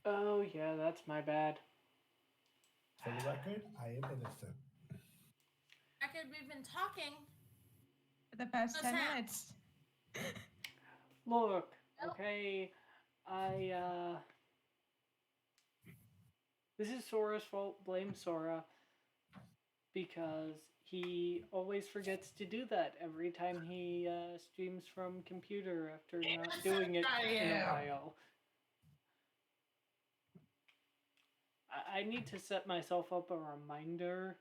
Oh, yeah, that's my bad. For the record, I am innocent. Record, we've been talking. For the past What's 10 that? minutes. Look, okay, I, this is Sora's fault. Blame Sora. Because he always forgets to do that every time he streams from computer after not Yes, doing it I in a am. while. I need to set myself up a reminder.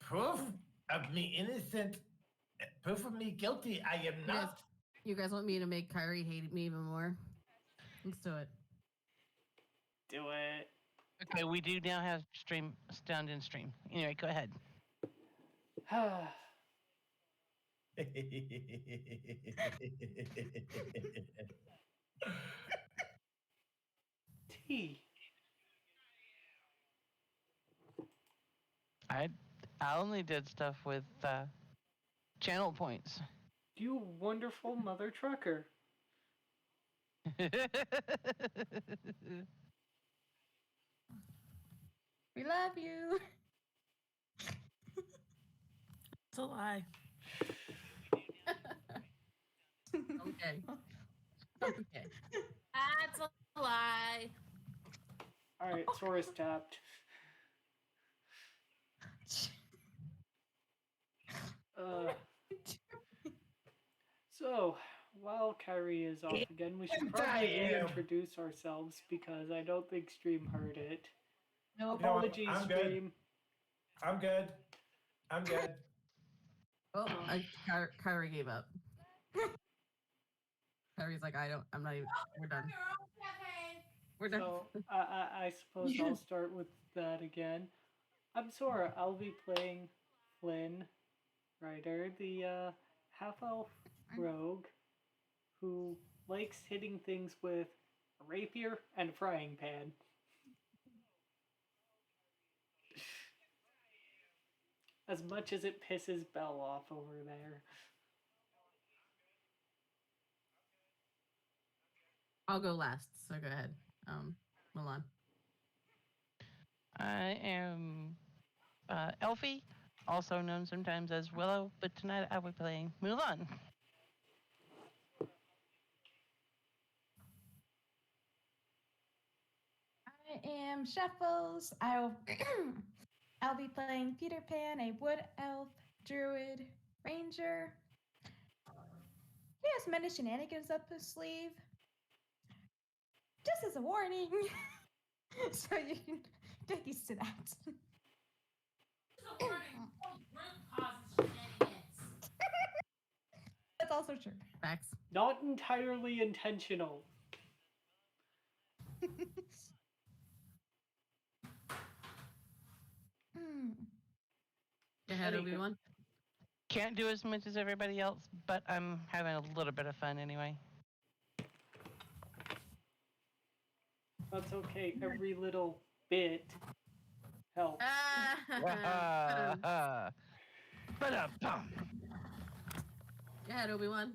Proof of me innocent. Proof of me guilty. I am You guys, not. you guys want me to make Kyrie hate me even more? Let's do it. Do it. Okay, we do now have stream stand in stream. Anyway, go ahead. T. I I only did stuff with channel points. You wonderful mother trucker. We love you. It's a lie. Okay. Okay. That's a lie. Alright, Sora's tapped. So, while Kyrie is off again, we should probably reintroduce ourselves because I don't think stream heard it. No Apologies, I'm stream. good. I'm good. I'm good. Oh, Kyrie gave up. Kyrie's like, I'm not even. We're done. We're done. So I suppose I'll start with that again. I'm Sora. I'll be playing Flynn, Ryder, the half-elf rogue who likes hitting things with a rapier and a frying pan. As much as it pisses Belle off over there. I'll go last. So go ahead, Milan. I am Elfie, also known sometimes as Willow, but tonight I will be playing Mulan. I am Shuffles. I'll be playing Peter Pan, a wood elf, druid, ranger. He has many shenanigans up his sleeve. Just as a warning. So you can get used to that. That's also true. Facts. Not entirely intentional. Go ahead, Anywho. Obi-Wan. Can't do as much as everybody else, but I'm having a little bit of fun anyway. That's okay. Every little bit helps. Ba-da-bum. Go ahead, Obi-Wan.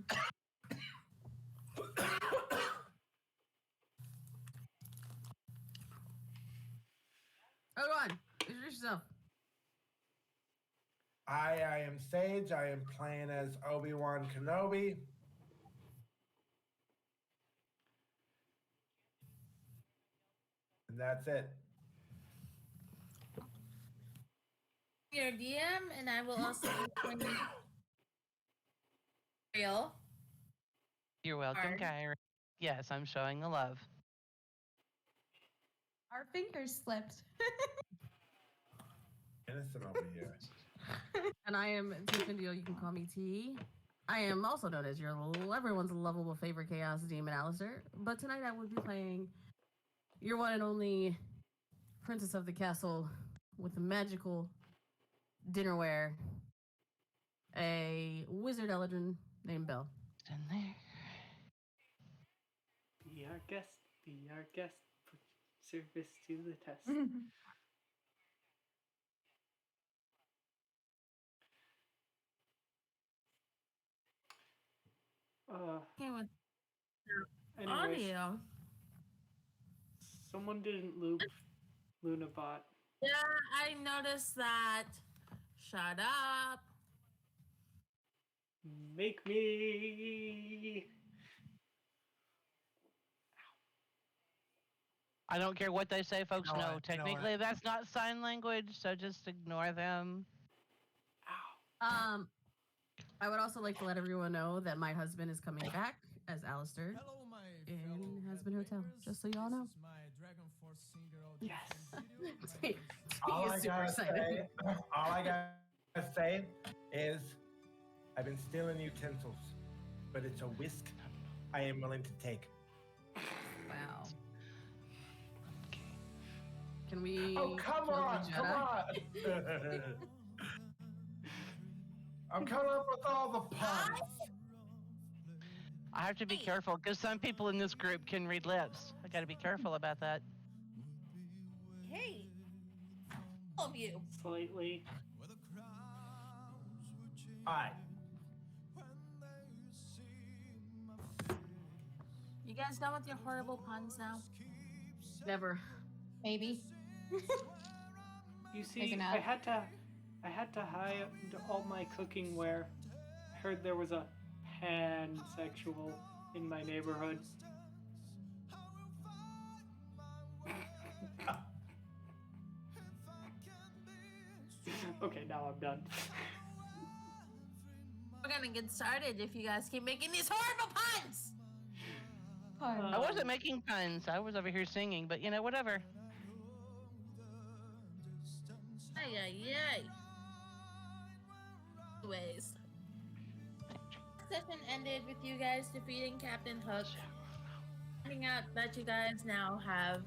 Obi-Wan, introduce yourself. I am Sage. I am playing as Obi-Wan Kenobi. And that's it. Your DM, and I will also be playing real. You're welcome, Hard. Kyrie. Yes, I'm showing the love. Our fingers slipped. Innocent over here. And I am Tiffany. You can call me T. I am also known as your everyone's lovable favorite chaos demon, Alistair. But tonight I will be playing your one and only princess of the castle with the magical dinnerware, a wizard Eldrin named Belle. In there. Be our guest. Be our guest. Put service to the test. Okay, with Anyways, Audio. someone didn't loop Lunabot. Yeah, I noticed that. Shut up. Make me. I don't care what they say, folks. know No, what? You know technically that's not sign language, so just ignore them. Ow. I would also like to let everyone know that my husband is coming back as Alistair Hello, my in fellow Husband Hotel, headbangers. just so y'all know. This is my Dragon Force singer Yes. audition video. My All name I is- gotta say, all I gotta say is, I've been stealing utensils, but it's a risk I am willing to take. Wow. Can we? Oh, come kill the on, come Jedi? on! I'm coming up with all the puns. I have to be careful because some people in this group can read lips. I got to be careful about that. Hey. All of you. Slightly. All right. You guys done with your horrible puns now? Never. Maybe. You see, Maybe not. I had to hide all my cooking ware. Heard there was a pansexual in my neighborhood. Okay, now I'm done. We're gonna get started if you guys keep making these horrible puns. I wasn't making puns. I was over here singing, but whatever. Ay, ay, ay. Anyways. Session ended with you guys defeating Captain Hook. Finding out that you guys now have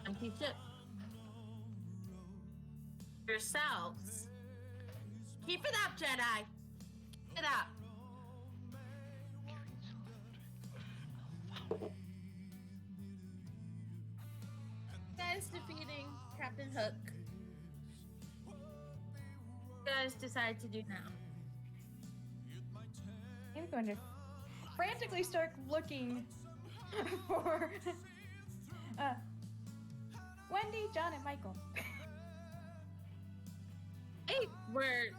empty ship. Yourselves. Keep it up, Jedi. Keep it up. Guys defeating Captain Hook. What you guys decide to do now? I'm going to frantically start looking for Wendy, John, and Michael. Hey, we're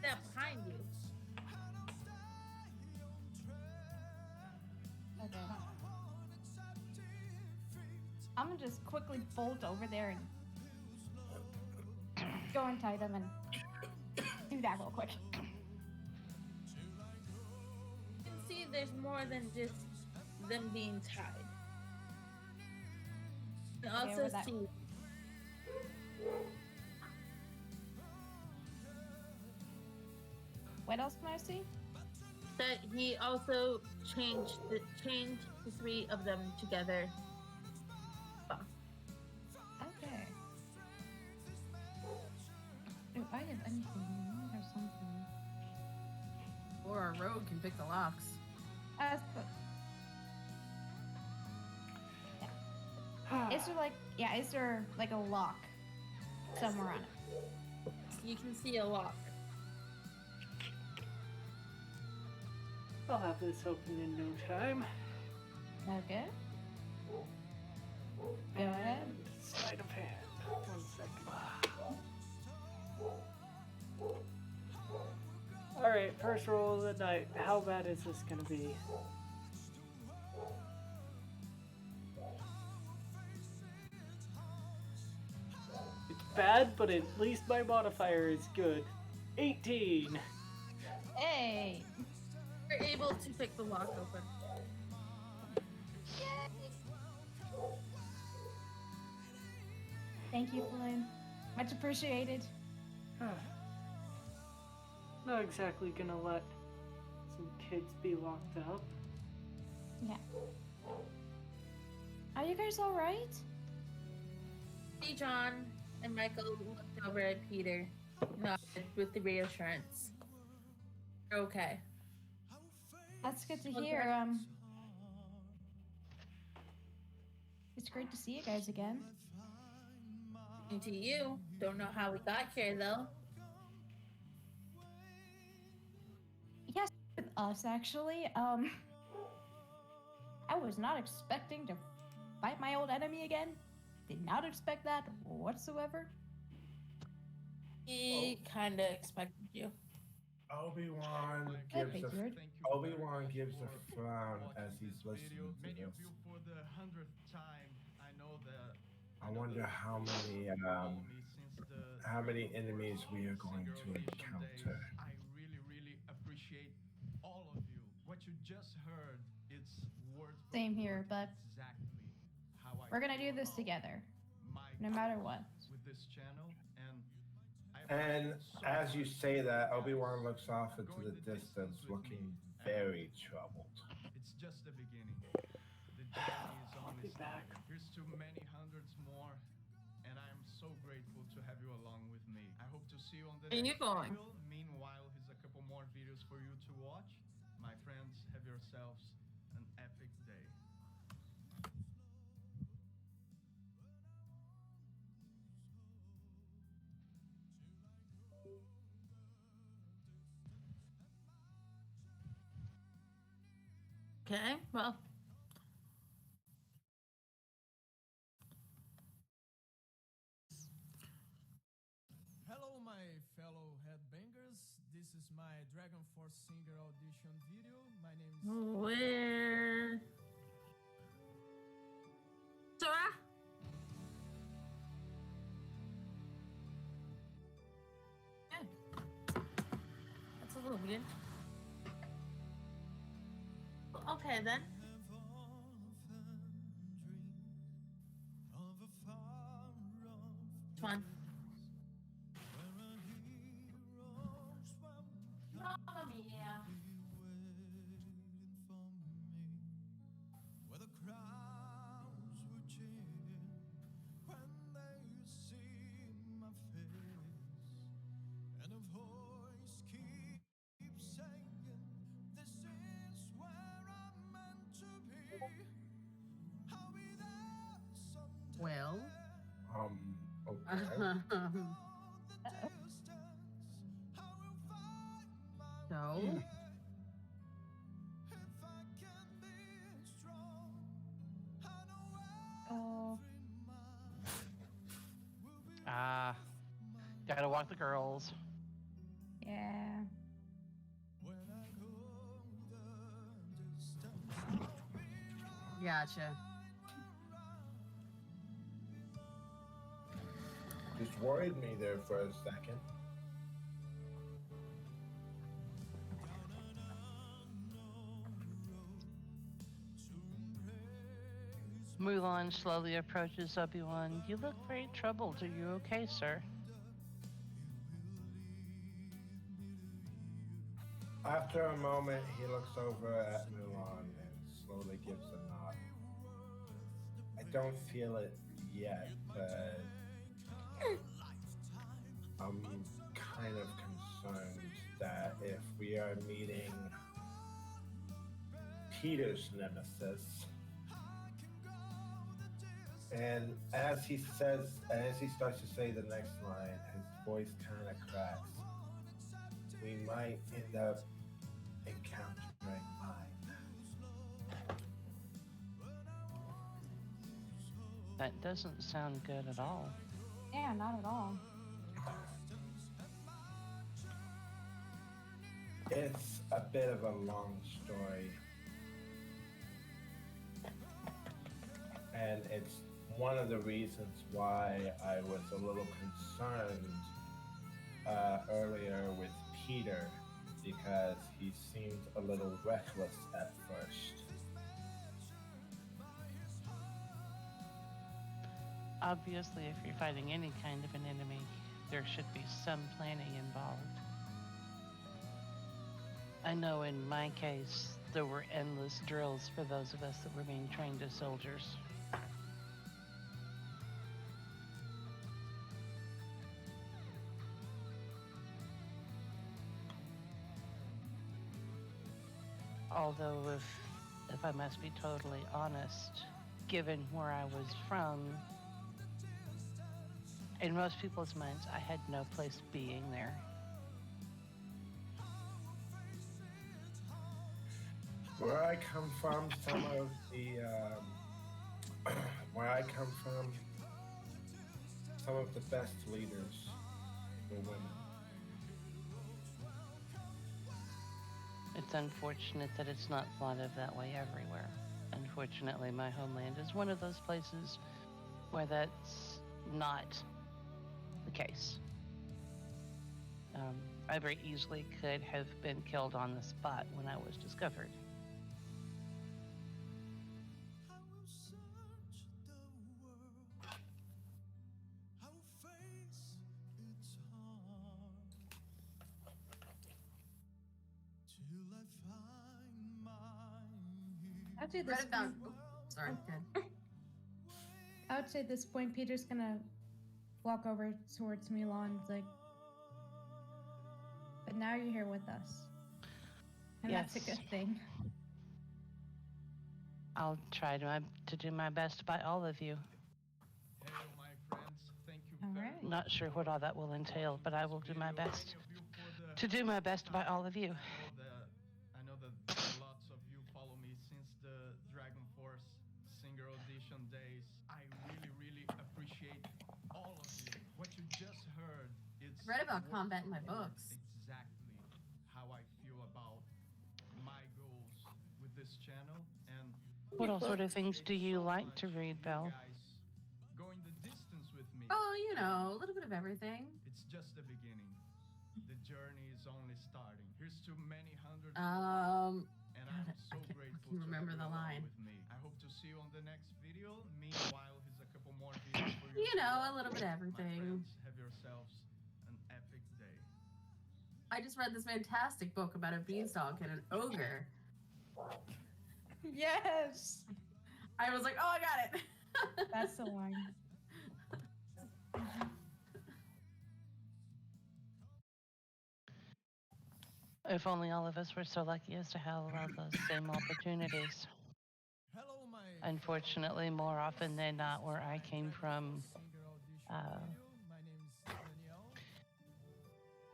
that behind you. Okay. I'm gonna just quickly bolt over there and go and tie them and do that real quick. You can see there's more than just them being tied. You can Okay, also with that- see What else can I see? that he also changed the three of them together. Okay. Do I have anything or something? Or our rogue can pick the locks. Is there like a lock somewhere on it? You can see a lock. I'll have this open in no time. Okay. Go ahead. And sleight of hand. 1 second. Alright, first roll of the night. How bad is this gonna be? It's bad, but at least my modifier is good. 18! Hey. You're able to pick the lock open. Thank you, Flynn. Much appreciated. Not exactly gonna let some kids be locked up. Yeah. Are you guys all right? See, John and Michael looked over at Peter, nodded with the reassurance. You're okay. That's good to Okay. hear. It's great to see you guys again. And to you, don't know how we got here though. Yes, with us actually. I was not expecting to fight my old enemy again. Did not expect that whatsoever. He kind of expected you. Obi-Wan That gives a figured. Obi-Wan gives a frown as he's listening to this. For the 100th time, I know that. I wonder how many enemies we are going to encounter. I really, really appreciate all of you. What you just heard, it's word for Same here, word but exactly how I we're gonna feel do this about together, my no matter what. with this channel, and And as you say that, Obi-Wan looks off into the distance, looking very troubled. it's just the beginning. The journey is I'll only be back. starting. Here's to many hundreds more, and I am so grateful to have you along with me. I hope to see you on the Where you next going? video. Meanwhile, here's a couple more videos for you to watch. My friends, have yourselves an epic day. Okay, well, Hello, my fellow headbangers. This is my Dragon Force Singer audition video. My name is. where? Sora? Yeah. That's a little weird. Okay, then. Fun. Mamma mia. Where the crowds were cheering when they see my face, and a voice keeps saying, "This is where I'm meant to be. I'll be there someday." Well. Okay. So. Oh, Ah, gotta walk the girls. yeah. Gotcha. Just worried me there for a second. Mulan slowly approaches Obi-Wan. You look very troubled. Are you okay, sir? After a moment, he looks over at Mulan and slowly gives a nod. I don't feel it yet, but I'm kind of concerned that if we are meeting Peter's nemesis, and as he starts to say the next line, his voice kind of cracks. We might end up encountering mine. That doesn't sound good at all. Yeah, not at all. It's a bit of a long story. And it's one of the reasons why I was a little concerned earlier with Peter, because he seemed a little reckless at first. Obviously, if you're fighting any kind of an enemy, there should be some planning involved. I know in my case, there were endless drills for those of us that were being trained as soldiers. Although, if I must be totally honest, given where I was from, in most people's minds, I had no place being there. Where I come from, some of the where I come from, some of the best leaders were women. It's unfortunate that it's not thought of that way everywhere. Unfortunately, my homeland is one of those places where that's not the case. I very easily could have been killed on the spot when I was discovered. I will search the world. I will face its heart till I find my I'd say Write this it down. point, Oh, sorry. Good. I would say at this point, Peter's gonna walk over towards Milan. It's like, but now you're here with us, and that's a Yes. good thing. I'll try to do my best by all of you. Hello, my friends. Thank you All very right. much. Not sure what all that will entail, but I will do my best Many of you for the to do my best by all of you. I know that lots of you follow me since the Dragon Force Singer Audition days. I really appreciate all of you. What you just heard, it's Read about word combat in for my word books. exactly how I feel about my goals with this channel. And What all sort of things do you so like to much read, you Belle? guys going the distance with me. Oh, you know, a little bit of everything. It's just the beginning. The journey is only starting. Here's to many hundreds. And God, I'm so I can't grateful fucking remember to the have you along line. with me. I hope to see you on the next video. Meanwhile, here's a couple more videos for you. You to know, a watch. little bit of everything. My friends, have yourselves an epic day. I just read this fantastic book about a beanstalk and an ogre. Yes, I was like, oh, I got it. that's the line. If only all of us were so lucky as to have all those same opportunities. Hello, my Unfortunately, more often than not, where I came from, singer audition video. My name is Danielle.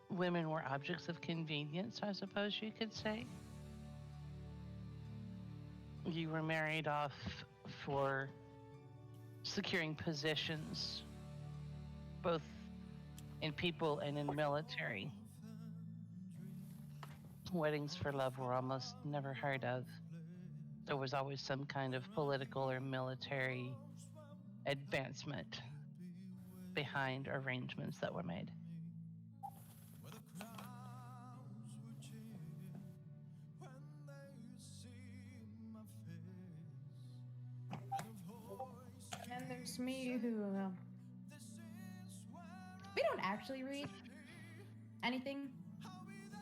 women were objects of convenience, I suppose you could say. You were married off for securing positions, both in people and in military. Weddings for love were almost never heard of. There was always some kind of political or military advancement behind arrangements that were made. Where the crowds will cheer when they see my face. And a voice And there's me who this is where we don't actually read anything. I'll be there.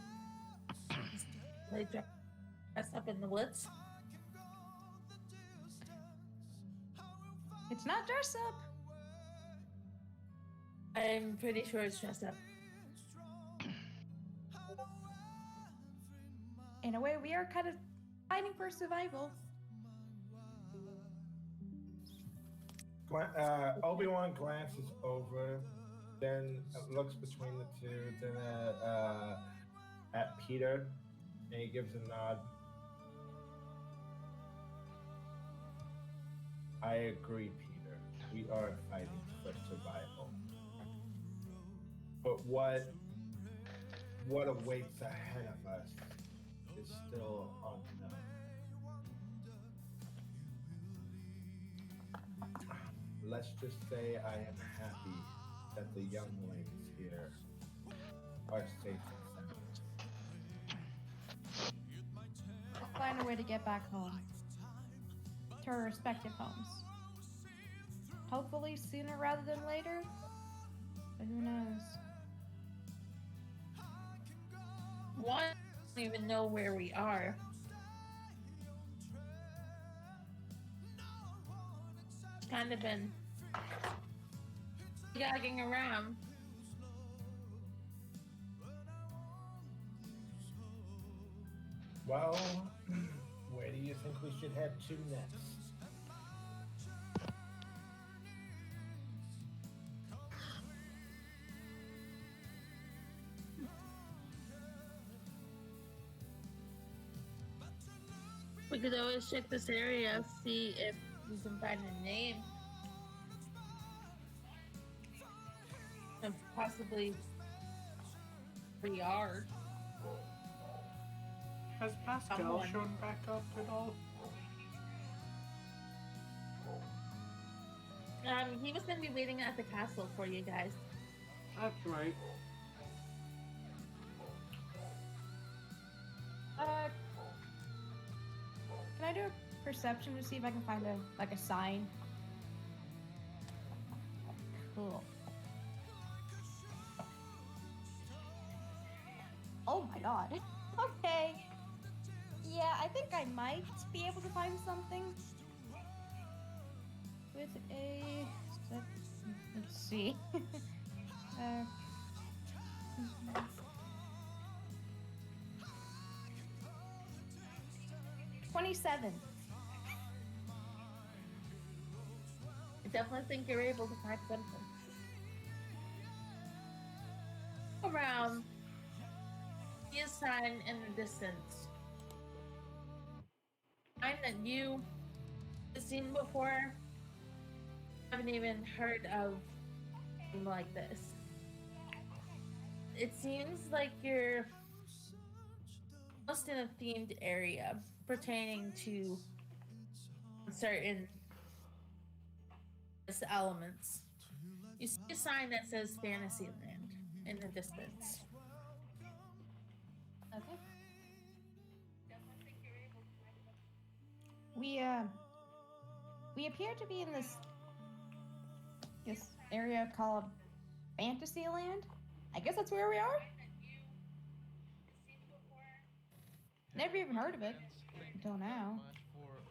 They dress up in the woods. I can go the distance. I will find It's not dress up. I'm pretty sure it's dressed up. strong. I know every mile In a way, we are kind of fighting for survival. Obi-Wan glances over, then looks between the two, then at Peter, and he gives a nod. I agree, Peter. We are fighting for survival. But what awaits ahead of us is still unknown. Let's just say I am happy that the younglings here are safe and sound. We'll find a way to get back home to our respective homes. Hopefully sooner rather than later, but who knows? One, I don't even know where we are. Kind of been gagging around. Well, where do you think we should head to next? could always check this area, see if you can find a name. And possibly a yard. Has Pascal Someone. shown back up at all? He was gonna be waiting at the castle for you guys. That's right. Can I do a perception to see if I can find a sign? Cool. Oh my god. Okay. Yeah, I think I might be able to find something. With a... Let's see. 27. I definitely think you're able to find something. Around. See a sign in the distance. Sign that you have seen before. Haven't even heard of something like this. It seems like you're almost in a themed area pertaining to certain elements. You see a sign that says Fantasyland in the distance. Okay. We appear to be in this area called Fantasyland. I guess that's where we are. Never even heard of it until now. Much for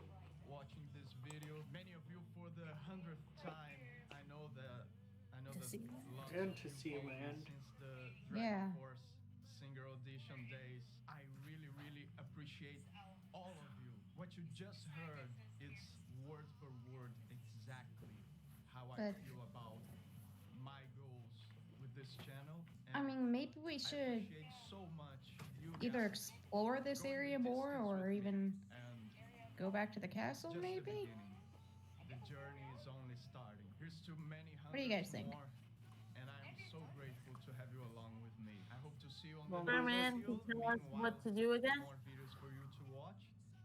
watching this video. Many of you for the 100th time. I know that lots of you follow me Fantasyland. since the Yeah. Dragon Force Singer Audition days. I really appreciate all of you. What you just heard is word for word exactly how I Good. feel about my goals with this channel. I mean, maybe we I should appreciate so much you either guys explore this going the area more distance or with me, even and go back to the castle, just the maybe? beginning. The journey is only starting. Here's to many What do you guys hundreds think? more, and I am so grateful to have you along with me. I hope to see you on Well, the Sure, next man. video. Can you tell us what to do again? More videos for you to watch.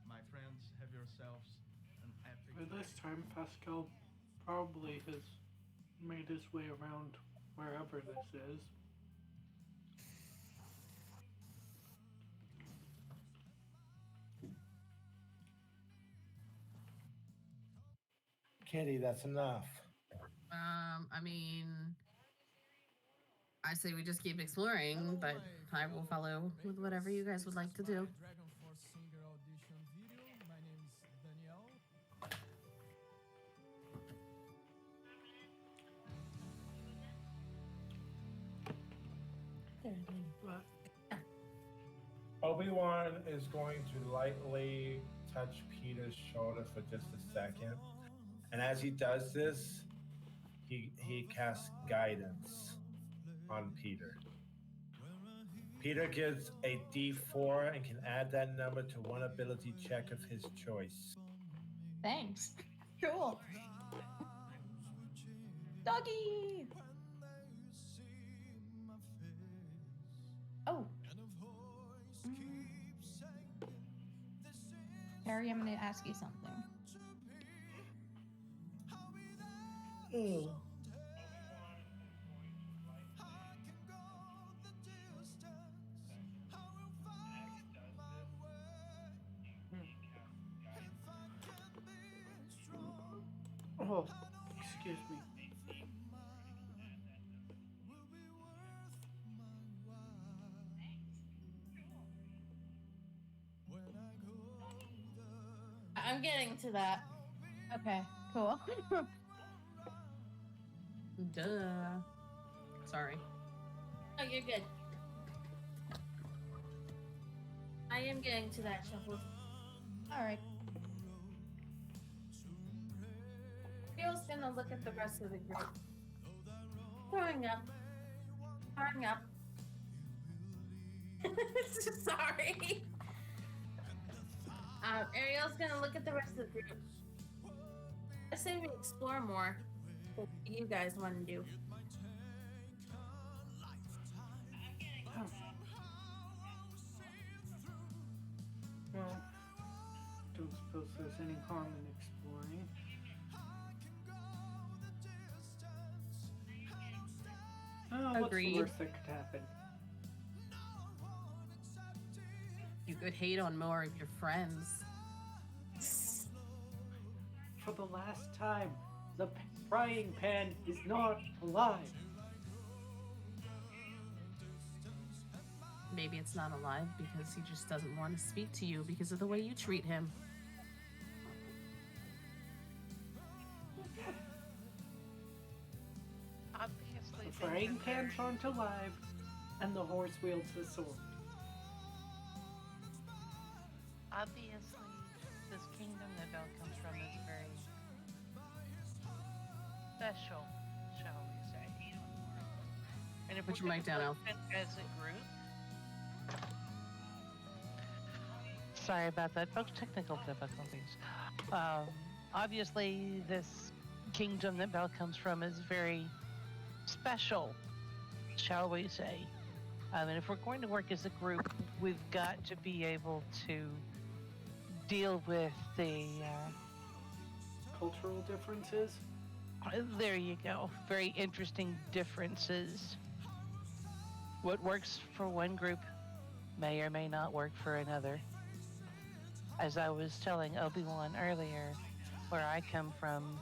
My friends, have yourselves an epic By this day. time, Pascal probably has made his way around wherever this is. Kitty, that's enough. I mean, I say we just keep exploring, but I will follow with whatever you guys would like to do. Dragon Force Singer Audition video. My name is Daniel. But Obi-Wan is going to lightly touch Peter's shoulder for just a second. And as he does this, he casts guidance on Peter. Peter gets a D4 and can add that number to one ability check of his choice. Thanks. Cool. Doggy! Oh. Harry, I'm gonna ask you something. oh, excuse me. I'm getting to that. Okay, cool. Duh. Sorry. Oh, you're good. I am getting to that, Shuffles. Alright. Rio's gonna look at the rest of the group. Throwing up. Throwing up. Sorry. Ariel's gonna look at the rest of the group. I say we explore more. What do you guys want to do? Huh. Well, don't suppose there's any harm in exploring. What's the Agreed. worst that could happen? You could hate on more of your friends. For the last time, the frying pan is not alive. Maybe it's not alive because he just doesn't want to speak to you because of the way you treat him. Obviously, The things frying are pans very- aren't alive, and the horse wields the sword. Obviously, this kingdom that Belle comes from is very special, shall we say. And if Put we're your mic gonna down, function as a group. Sorry about that, folks. Technical difficulties. Obviously, this kingdom that Belle comes from is very special, shall we say. And if we're going to work as a group, we've got to be able to deal with the Cultural differences? there you go, very interesting differences. What works for one group may or may not work for another. As I was telling Obi-Wan earlier, where I come from,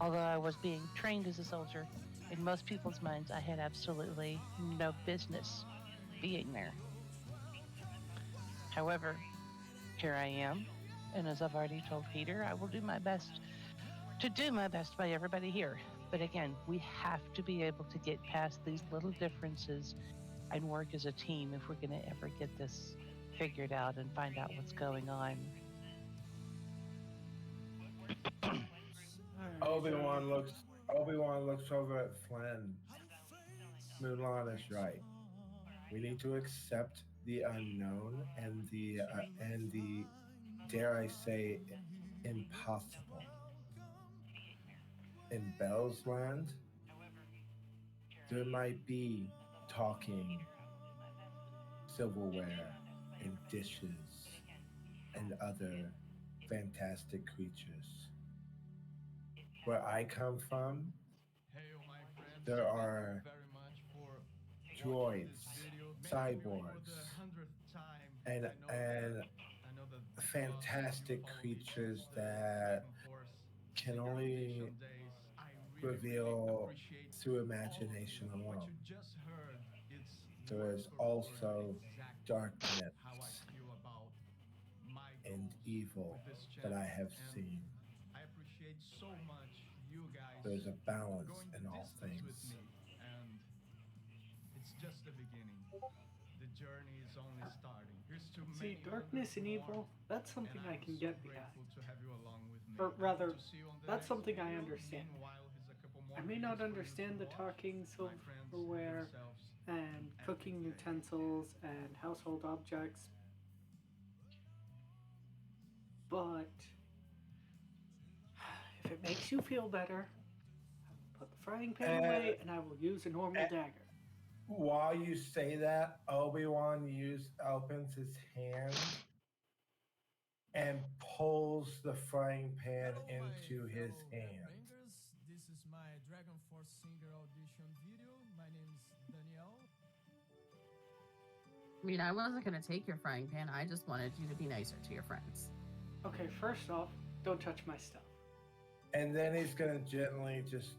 although I was being trained as a soldier, in most people's minds I had absolutely no business being there. However, here I am, and as I've already told Peter, I will do my best to do my best by everybody here. But again, we have to be able to get past these little differences and work as a team if we're going to ever get this figured out and find out what's going on. Obi-Wan looks over at Flynn. Mulan is right. We need to accept the unknown and the dare I say impossible. In Belle's land, there might be talking silverware and dishes and other fantastic creatures. Where I come from, Hail, my friends. there Thank you are very much for droids, watching this video. Maybe we will cyborgs, the 100th time. and I know that fantastic lots of you follow me creatures since the that Dragon Force can Single only Edition days. I really, reveal appreciate through all of imagination you. What alone. you just heard, it's There word is for also word exactly darkness how I feel about my and goals evil with this that I channel. have And seen. I appreciate so much you guys There's a balance going in the all distance with things. me, and it's just the beginning. The journey is only starting. Here's to See, many darkness and hundreds evil, more, that's and something I I'm can so get behind. grateful to have you along with me. Or rather, To see you on the that's next something I video. understand. Meanwhile, here's a couple more I may videos not for you to understand the watch. talking My friends, have silverware yourselves and cooking utensils and household objects, but if it makes you feel better, I will put the frying pan away and I will use a normal dagger. While you say that, Obi-Wan opens his hand and pulls the frying pan Hello, my into his fellow hand. Bangers. This is my Dragon Force Singer audition video. My name is Danielle. I mean, I wasn't going to take your frying pan. I just wanted you to be nicer to your friends. Okay, first off, don't touch my stuff. And then he's gonna gently just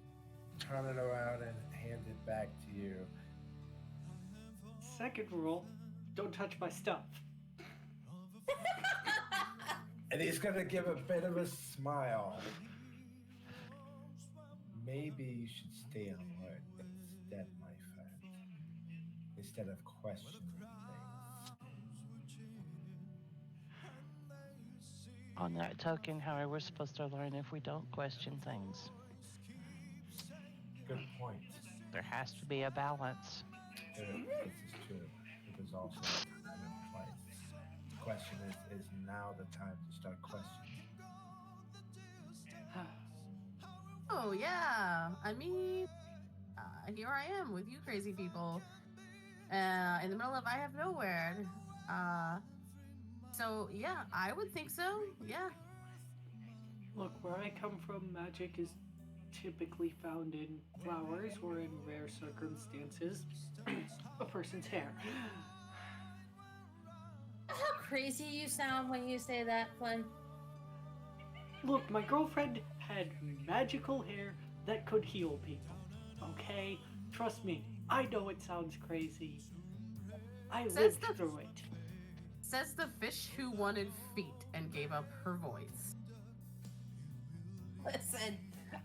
turn it around and hand it back to you. Second rule, don't touch my stuff. And he's gonna give a bit of a smile. Maybe you should stay alert instead, my friend. Instead of questioning things. On that token, how are we supposed to learn if we don't question things? Good point. There has to be a balance. This is true. It is also a time and place. question is now the time to start questioning. Oh yeah, I mean, here I am with you crazy people, in the middle of I have nowhere. Uh, so yeah, I would think so. Yeah. Look, where I come from, magic is typically found in flowers or in rare circumstances, a person's hair. How crazy you sound when you say that, Flynn. Look, my girlfriend had magical hair that could heal people. Okay? Trust me, I know it sounds crazy. I lived through it. Says the fish who wanted feet and gave up her voice. Listen,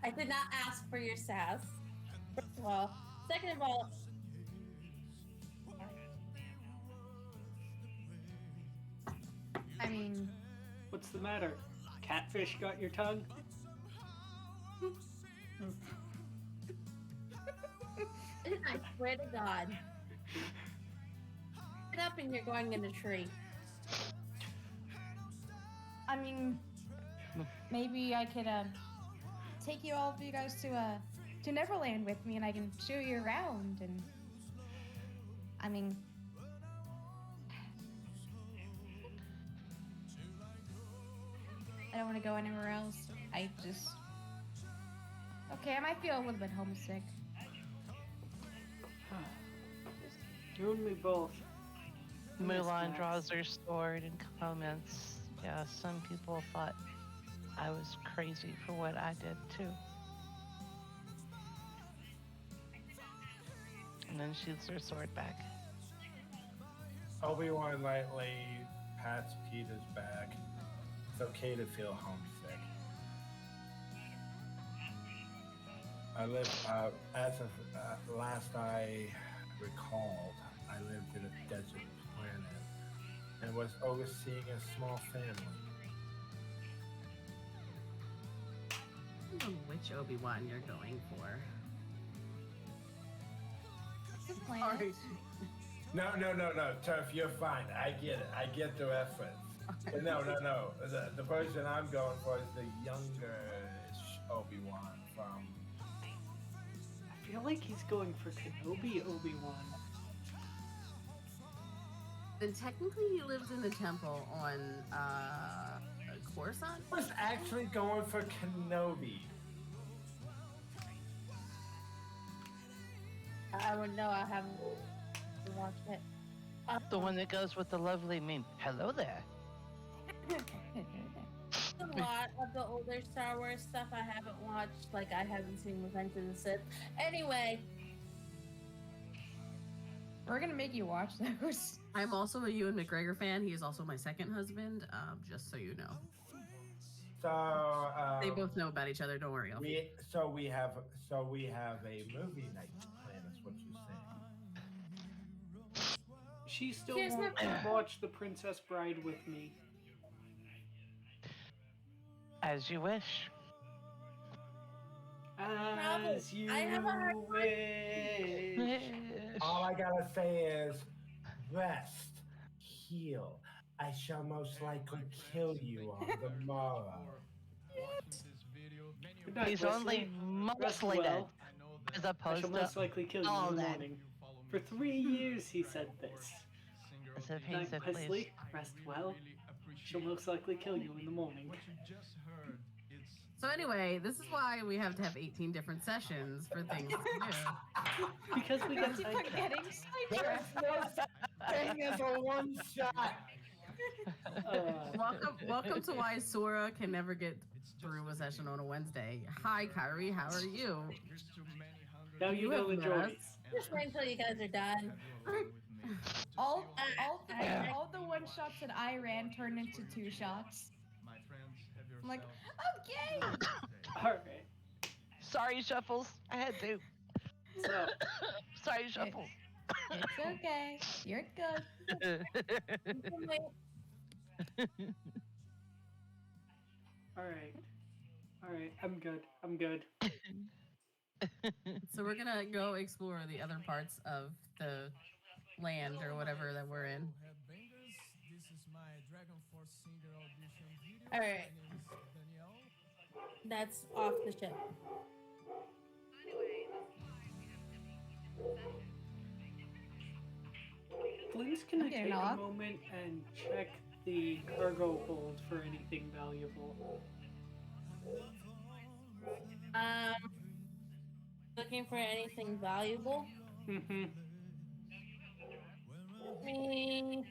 I did not ask for your sass. First of all. Second of all, I mean, What's the matter? Catfish got your tongue? I swear to God. Get up and you're going in a tree. I mean, maybe I could take you all of you guys to Neverland with me, and I can show you around. And I mean, I don't want to go anywhere else. Okay, I might feel a little bit homesick. You and me both. Mulan draws her sword and comments, yeah, some people thought I was crazy for what I did too. And then shoots her sword back. Obi-Wan lightly pats Peter's back. It's okay to feel homesick. I lived, as of last I recalled, I lived in a desert planet and was overseeing a small family. I don't know which Obi-Wan you're going for. Good plan. No, Turf, you're fine. I get it. I get the reference. But no. The version I'm going for is the younger Obi-Wan from... I feel like he's going for Kenobi Obi-Wan. Then technically he lives in the temple on Coruscant? I was actually going for Kenobi. I would know. I haven't watched it. The one that goes with the lovely meme. Hello there. A lot of the older Star Wars stuff I haven't watched. Like, I haven't seen Revenge of the Sith. Anyway. We're gonna make you watch those. I'm also a Ewan McGregor fan. He is also my second husband, just so you know. So they both know about each other. Don't worry. We have a movie night planned. Is what you're saying. She still won't watch The Princess Bride with me. As you wish. As you wish. All I gotta say is, rest, heal. I shall most likely kill you on the morrow. Night, He's Wesley. only mostly well. dead. As I opposed shall to most likely kill you all in the dead. morning. For 3 years he said this. As if he Night, said, Wesley, please. rest well. She'll most likely kill you in the morning. What you just heard, it's So anyway, this is why we have to have 18 different sessions for things to do. Because we got Keep sidetracked. forgetting sidetracked. There's no such thing as a one shot. Welcome to why Sora can never get through a session on a Wednesday. Hi, Kyrie. How are you? there's too many hundred Now you have know the met joys. us. Just wait until you guys are done. All the one shots that I ran turned into 2 shots. My friends, have I'm like, yourself okay. Alright. Sorry, Shuffles. I had to. So, Sorry, Shuffles. It's okay. You're good. alright. I'm good. So we're gonna go explore the other parts of the land or whatever that we're in. Headbangers, this is my Dragon Force Singer Audition video. All My right, name is Daniel. that's off the ship. Flynn's gonna I'm getting take a off. moment and check the cargo hold for anything valuable. Um, looking for anything valuable. Mm-hmm. Give me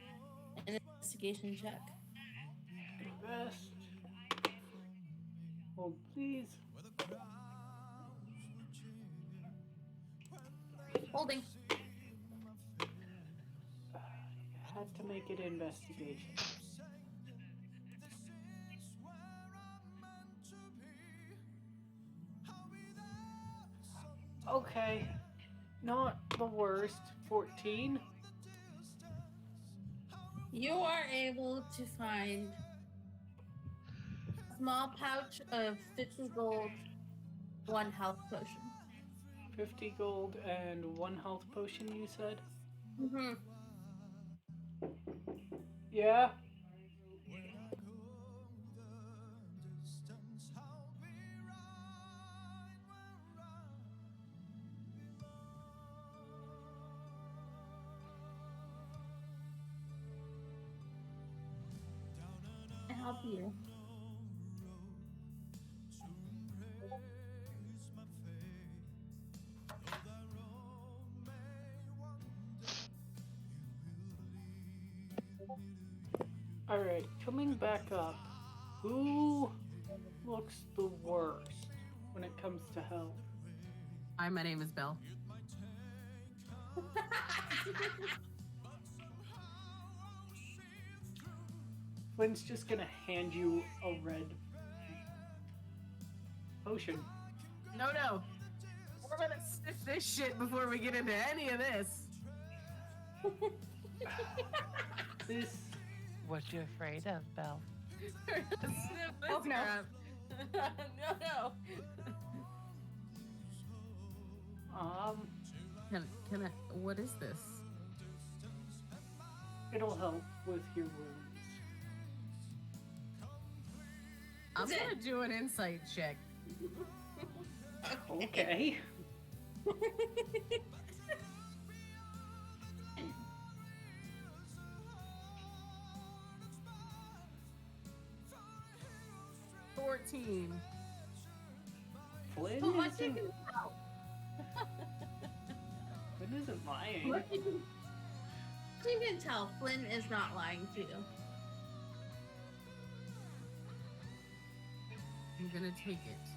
an investigation check. Invest. Hold, please. Holding. Had to make it investigation. Okay, not the worst. 14. You are able to find a small pouch of 50 gold, one health potion. 50 gold and one health potion, you said? Mm-hmm. Yeah. I help you. Alright, coming back up. Who looks the worst when it comes to health? Hi, my name is Belle. Flynn's just gonna hand you a red potion. No. We're gonna sniff this shit before we get into any of this. This. What you afraid of, Belle? We're gonna sniff this Oh, no. crap. No. Can I? What is this? It'll help with your wounds. I'm gonna do an insight check. Okay. $14. Flynn But what you isn't, can tell. Flynn isn't lying. What you can tell, Flynn is not lying to you. I'm gonna take it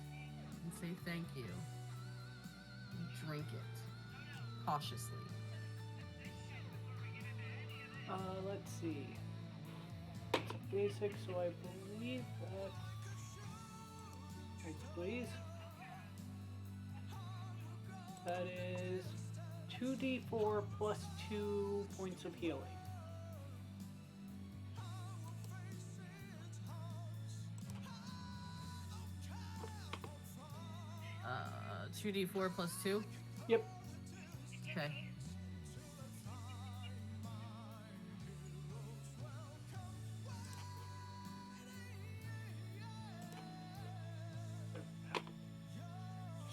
and say thank you. And drink it cautiously. Let's see. It's a basic, so I believe that. Wait, please. That is 2d4 plus 2 points of healing. Uh, 2d4 plus 2. Yep. Okay.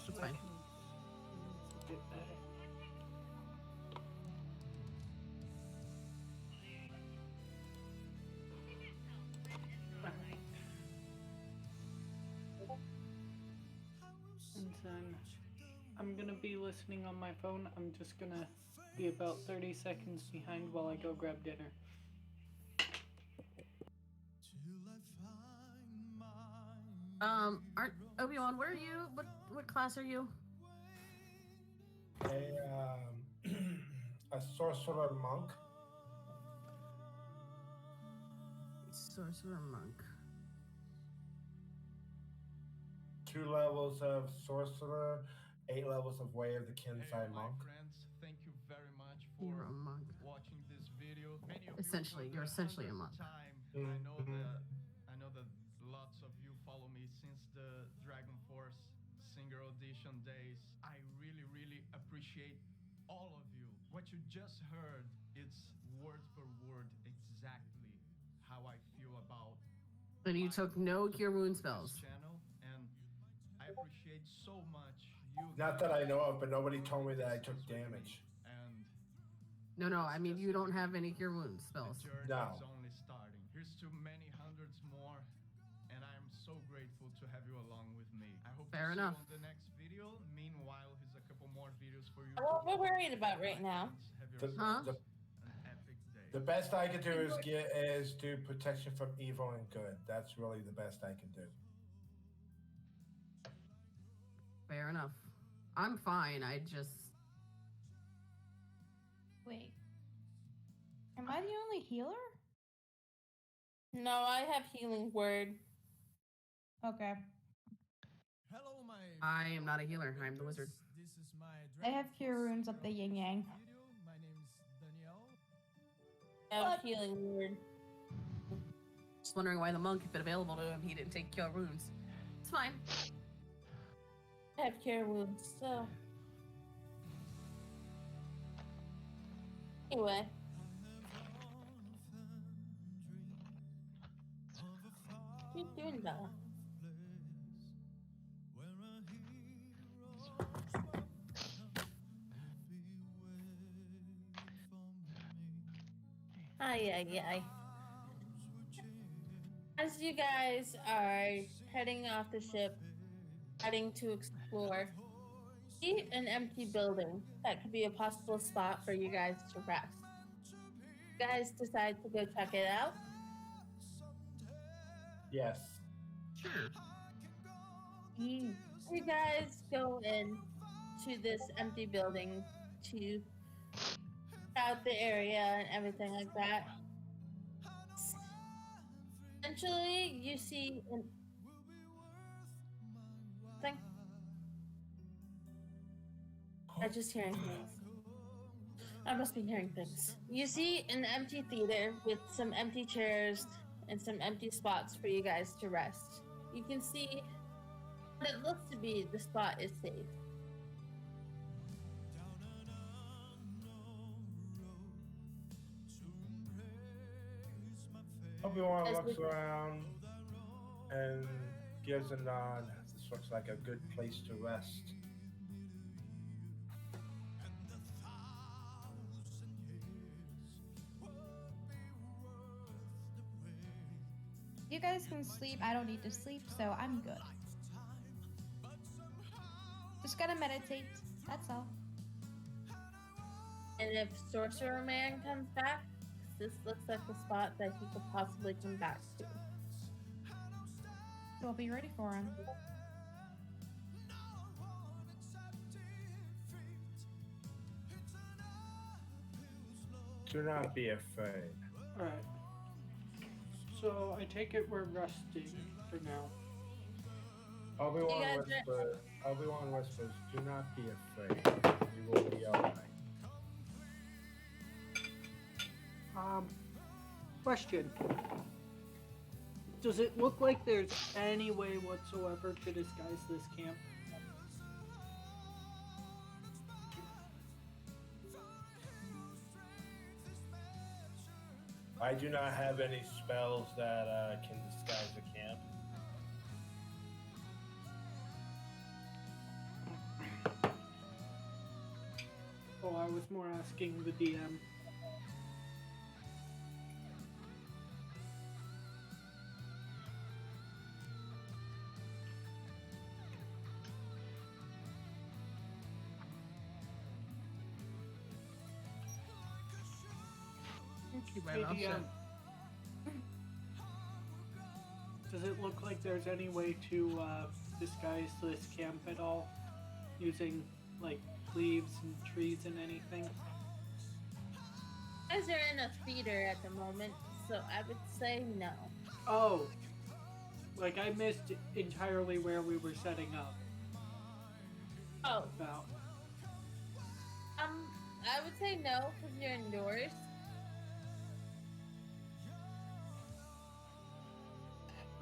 That's fine. It's a bit better. Alright. And then I'm gonna be listening on my phone. I'm just gonna be about 30 seconds behind while I go grab dinner. Aren't Obi-Wan, where are you? What class are you? A sorcerer monk. Sorcerer monk. 2 levels of sorcerer, 8 levels of way of the Kinsai my monk. friends, thank you very much for You're a monk. watching this video. Many of Essentially, you you're for the essentially a 100th monk. time. I know that lots of you follow me since the Dragon Force Singer Audition days. I really, really appreciate all of you. What you just heard, it's word for word exactly how I feel about And you my took no cure wound support to spells. this channel, and I appreciate so much you. Not that I know of, but nobody guys told me that I this took with me, damage. And No, I mean you don't have any cure wound the spells. journey No. is only starting. Here's to many hundreds more, and I am so grateful to have you along with me. I hope Fair to enough. see you on the next video. Meanwhile, here's a couple more videos for you. What we're to worried about right now. Have The, yourselves the, an epic day. the best I can do is do protection from evil and good. That's really the best I can do. Fair enough. I'm fine. I just Wait. Am I the only healer? No, I have healing word. Okay. Hello, my. I am not a healer. I'm the wizard. This is my. I have cure runes up the yin yang. Video. My name is Danielle. I have What? healing word. Just wondering why the monk, if it available to him, he didn't take cure wounds. It's fine. I have cure wounds, so. Anyway. What are you doing, Bella? Ay. As you guys are heading off the ship, heading to explore, see an empty building that could be a possible spot for you guys to rest. You guys decide to go check it out. Yes. Sure. You guys go in to this empty building to out the area and everything like that. Eventually, you see thing. I'm just hearing things. I must be hearing things. You see an empty theater with some empty chairs and some empty spots for you guys to rest. You can see what it looks to be the spot is safe. Obi-Wan As looks we- around and gives a nod. This looks like a good place to rest. You guys can sleep. I don't need to sleep, so I'm good. Just gotta meditate. That's all. And if Sorcerer Man comes back, this looks like the spot that he could possibly come back to. We'll be ready for him. Do not be afraid. Alright. So I take it we're resting for now. Obi-Wan You guys whispers, Obi-Wan whispers, do not be afraid. We will be alright. Question. Does it look like there's any way whatsoever to disguise this camp? I do not have any spells that can disguise a camp. Oh, I was more asking the DM. Keep Hey, right off DM. ship. Does it look like there's any way to disguise this camp at all? Using, like, leaves and trees and anything? You guys are in a theater at the moment, so I would say no. Oh! Like, I missed entirely where we were setting up. Oh, About. I would say no because you're indoors.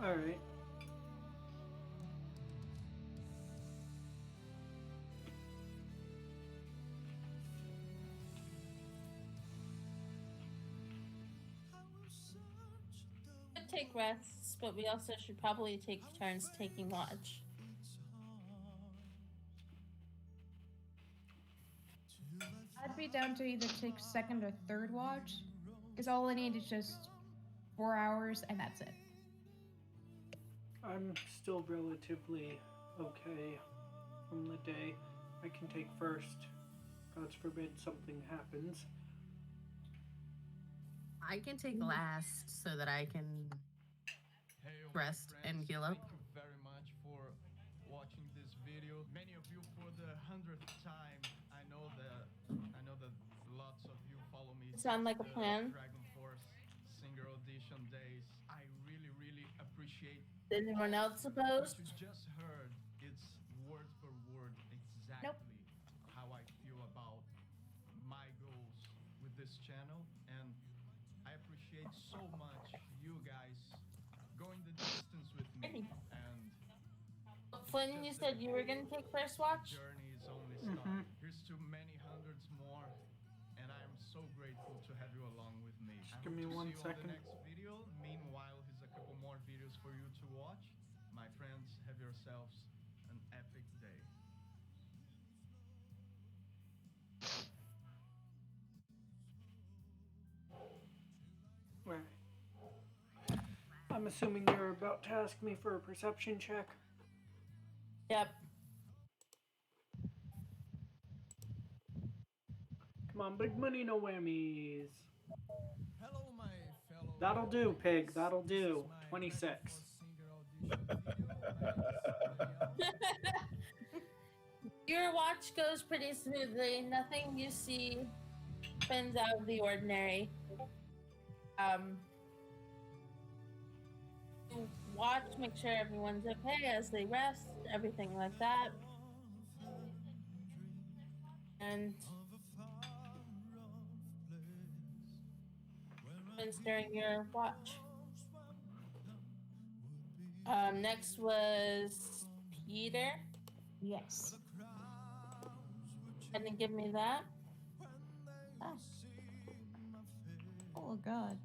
Alright. take rests, but we also should probably take turns taking watch. I'd be down to either take second or third watch, because all I need is just 4 hours, and that's it. I'm still relatively okay from the day. I can take first. God forbid something happens. I can take last so that I can Hey, rest and heal up. Thank you very much for watching this video. Many of you for the 100th time. I know that lots of you follow me. Sound like a since the plan? Dragon Force Single Edition days. I really appreciate Did anyone else what suppose? you just heard. It's word for word exactly how I feel about my goals with this channel, and I appreciate so much you guys going the distance with me. And Flynn, you said you were gonna take first watch? journey is only starting. Here's to many hundreds more, and I am so grateful to have you along with me. I give hope me to 1 see you second. on the next video. Meanwhile, here's a couple more videos for you to watch. My friends, have yourselves an epic day. Right. I'm assuming you're about to ask me for a perception check. Yep. Come on, big money, no whammies. Hello, my fellow. That'll do, pig. That'll This is do. my 26. Dragon Force Single Audition video. My name is Daniel. Your watch goes pretty smoothly. Nothing you see spins out of the ordinary. You watch, make sure everyone's okay as they rest, everything like that. And during your watch. Next was Peter. Yes. And then give me that. Ah. Oh, God.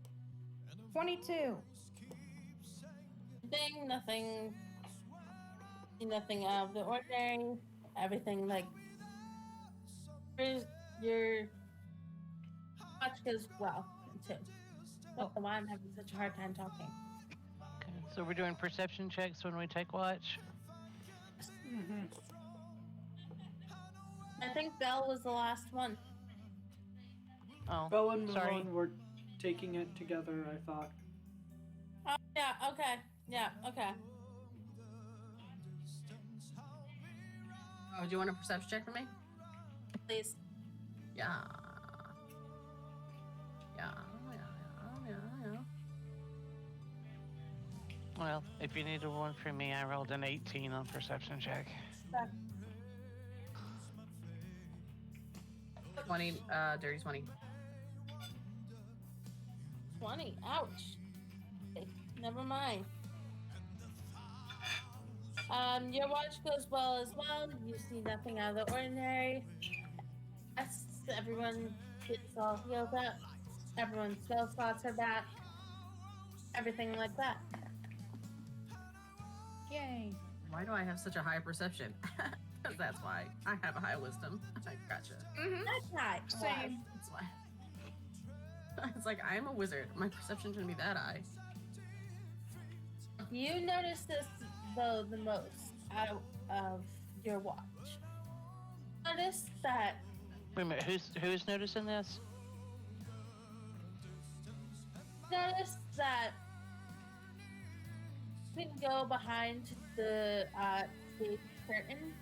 22. Nothing out of the ordinary. Everything like your watch goes well too. I don't know why I'm having such a hard time talking. Okay, so we're doing perception checks when we take watch. Mm-hmm. I think Belle was the last one. Oh, Belle and sorry. Mulan were taking it together, I thought. Oh yeah, okay. Yeah, okay. Oh, do you want a perception check from me? Please. Yeah. Yeah. Well, if you needed one from me, I rolled an 18 on perception check. 20, dirty 20. 20. Ouch. Okay, never mind. Your watch goes well as well. You see nothing out of the ordinary. Yes, everyone gets all healed up. Everyone's spell slots are back. Everything like that. Yay. Why do I have such a high perception? Because that's why. I have a high wisdom. I gotcha. That's not Same. That's why. It's like, I am a wizard. My perception shouldn't be that high. You notice this though the most out of your watch. Notice that Wait a minute, who's noticing this? we can go behind the stage curtain.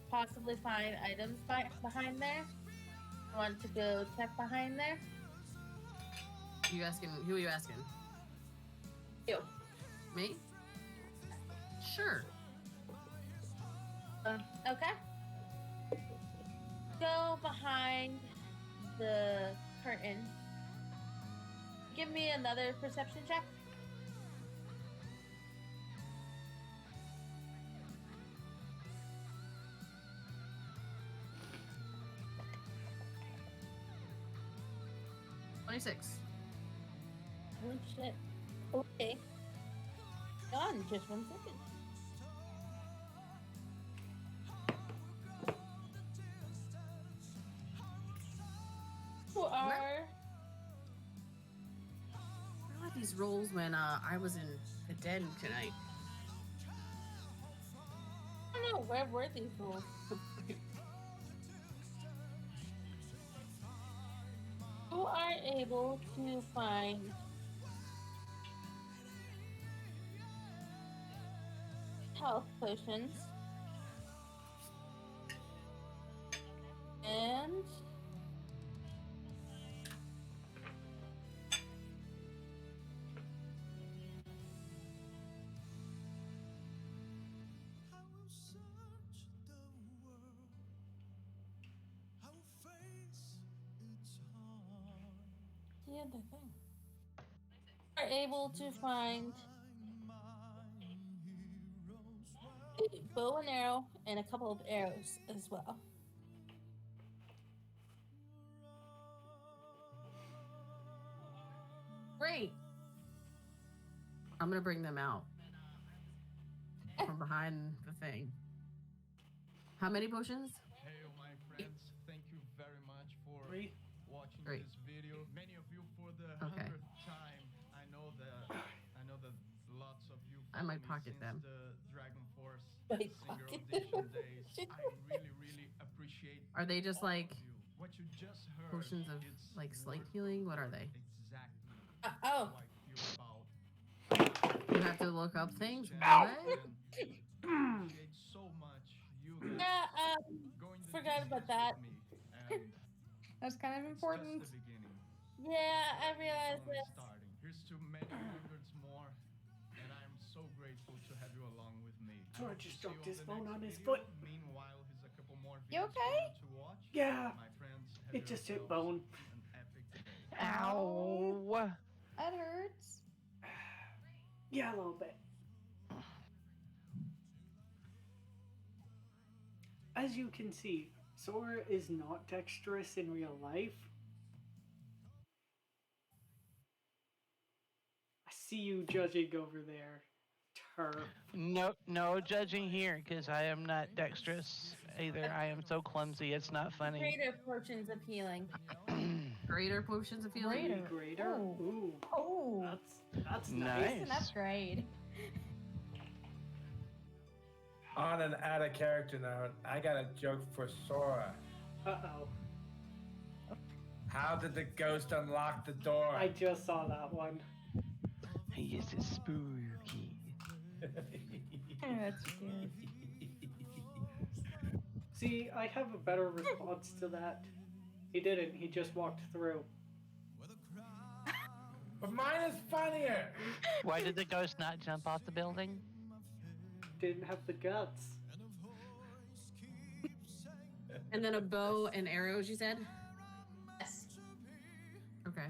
Possibly find items behind there. I want to go check behind there. You asking? Who are you asking? You. Me? Sure. Okay. Go behind the curtain. Give me another perception check. $26. shit. Okay. Gone. Just 1 second. Who are? I had these roles when I was in the den tonight. I don't know. Where were these rules? Who are able to find health potions and the other thing. Are able to find a bow and arrow and a couple of arrows as well. Great. I'm gonna bring them out from behind the thing. How many potions? Hey, my friends, thank you very much for 3. watching Great. this video. Many of you for the Okay. 100th time. I know that lots of you I might follow me pocket since them. the Dragon Force Might Singer pocket Audition days. I really appreciate Are they just all like of you. What you just heard, potions of it's like slight word healing? for What are word they? Exactly Oh. how I feel about You have to look up things. channel, What? and I appreciate so much you guys Yeah, going the forgot about distance that. with me, and That's kind of it's important. just the beginning. Yeah, I It's realized only that. starting. Here's to many hundreds more, and I am so grateful to have you along with me. I George hope to just see dropped you his on the phone next on his video. foot. Meanwhile, here's a couple more You videos okay? for you to watch. Yeah. My friends, have It just hit yourselves bone. an epic day. Ow! That hurts. Yeah, a little bit. As you can see, Sora is not dexterous in real life. I see you judging over there, Turf. No judging here, because I am not dexterous either. I am so clumsy, it's not funny. Greater portions of healing. Greater potions of healing? Greater. Greater? Ooh. Ooh, Oh, that's Nice. nice. an upgrade. On an out of character note, I got a joke for Sora. Uh-oh. How did the ghost unlock the door? I just saw that one. He is spooky. That's cute. See, I have a better response to that. He didn't, he just walked through. But mine is funnier. Why did the ghost not jump off the building? Didn't have the guts. And then a bow and arrows, you said? Yes. Okay.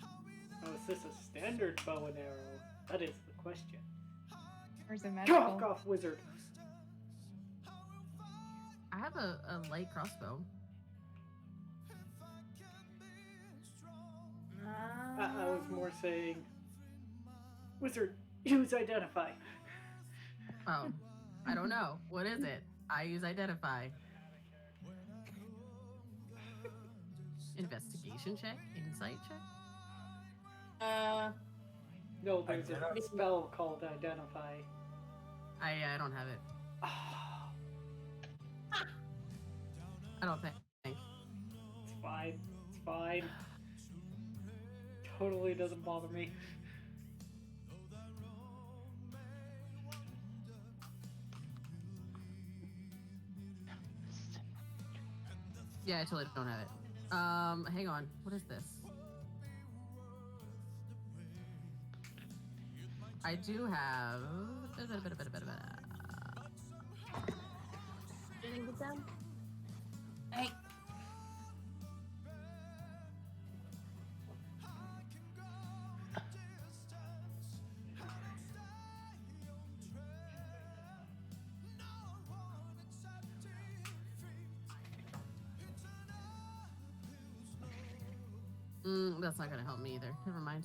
Oh, is this a standard bow and arrow? That is the question. Where's the Chalk magical? off, wizard! I have a light crossbow. I was more saying, wizard, use identify. Oh, I don't know. What is it? I use identify. Investigation check? Insight check? No, there's a spell called identify. I don't have it. I don't think. It's fine. It's fine. Totally doesn't bother me. Yeah, I totally don't have it. Hang on. What is this? I do have. Didn't get them? Hey. That's not gonna help me either. Never mind.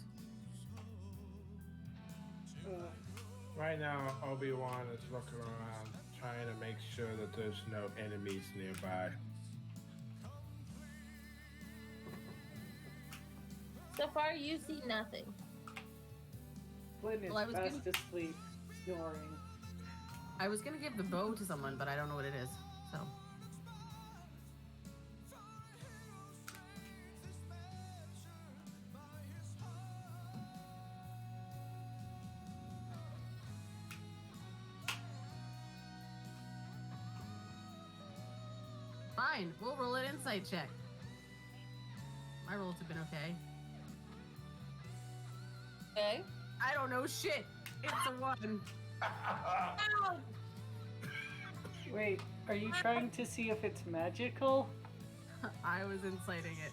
Right now, Obi-Wan is looking around, trying to make sure that there's no enemies nearby. So far, you see nothing. Flynn is Well, I was fast gonna- asleep, snoring. I was gonna give the bow to someone, but I don't know what it is. So fine, we'll roll an insight check. My rolls have been okay. Okay. I don't know shit. It's a 1. Ow! Wait, are you trying to see if it's magical? I was inciting it.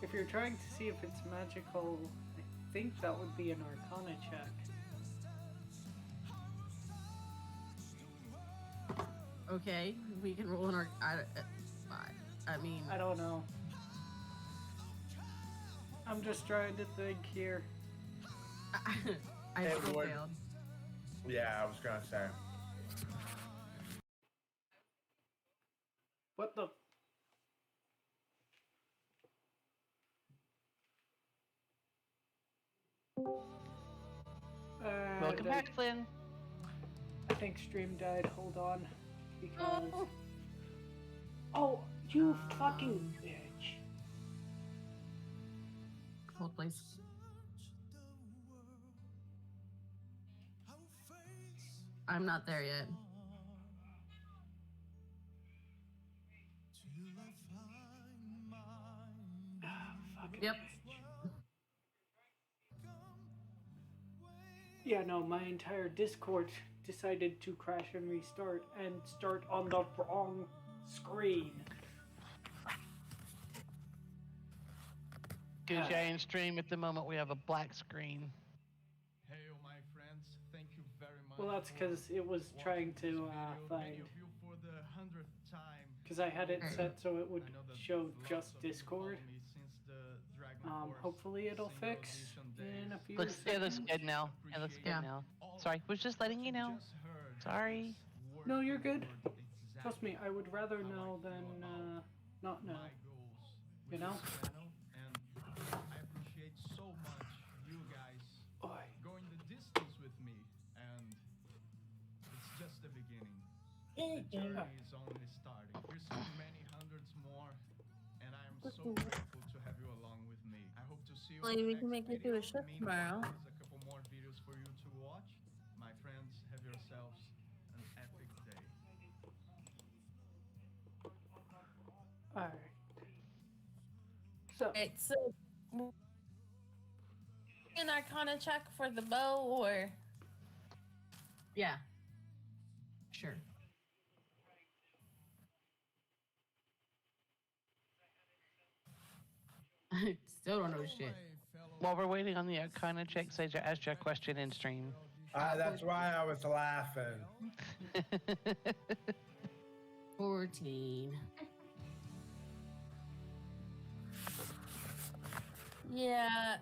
If you're trying to see if it's magical, I think that would be an Arcana check. Okay, we can roll an I mean, I don't know. I'm just trying to think here. I It still would- failed. Yeah, I was gonna say. What the? Welcome I- back, Flynn. I think stream died. Hold on. Because. Oh. Oh, you fucking bitch. Hold, please. I'm not there yet. Fucking Yep. bitch. Yeah, no, my entire Discord decided to crash and restart and start on the wrong screen. Good giant stream. At the moment, we have a black screen. Hey, my friends, thank you very much. Well, that's for because it was watching trying this to video. find. Many of you for the 100th time. Because I had it set so it would I know that show lots just of you Discord. follow me since the Dragon Force Hopefully it'll single fix edition in a days. few Looks seconds. good now. It looks good Yeah. now. All Sorry, was just letting you know. just heard Sorry. is word No, you're for good. word Trust me, I would rather how I know feel than about not know. my goals with You know? this channel, and I appreciate so much you guys Oi. going the distance with me, and it's just the beginning. The journey is only starting. Here's so many hundreds more, and I am so grateful to have you along with me. I hope to see you Well, in the we next can make it video. to a shift Meanwhile, tomorrow. there's a couple more videos for you to watch. My friends, have yourselves an epic day. Alright. So, Alright, so an Arcana check for the bow, or Yeah. Sure. I still don't know shit. While we're waiting on the Arcana check, Sage, I asked you a question in stream. That's why I was laughing. 14. yeah,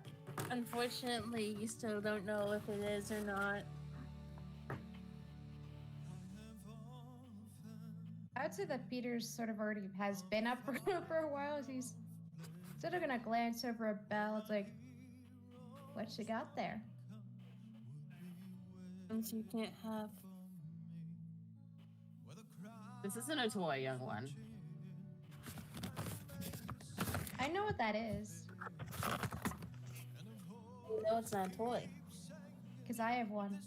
unfortunately, you still don't know if it is or not. I would say that Peter's sort of already has been up for, for a while. So he's sort of gonna glance over at Belle. It's like, what you got there? Since you can't have. This isn't a toy, young one. I know what that is, You know it's not a toy. because I have one.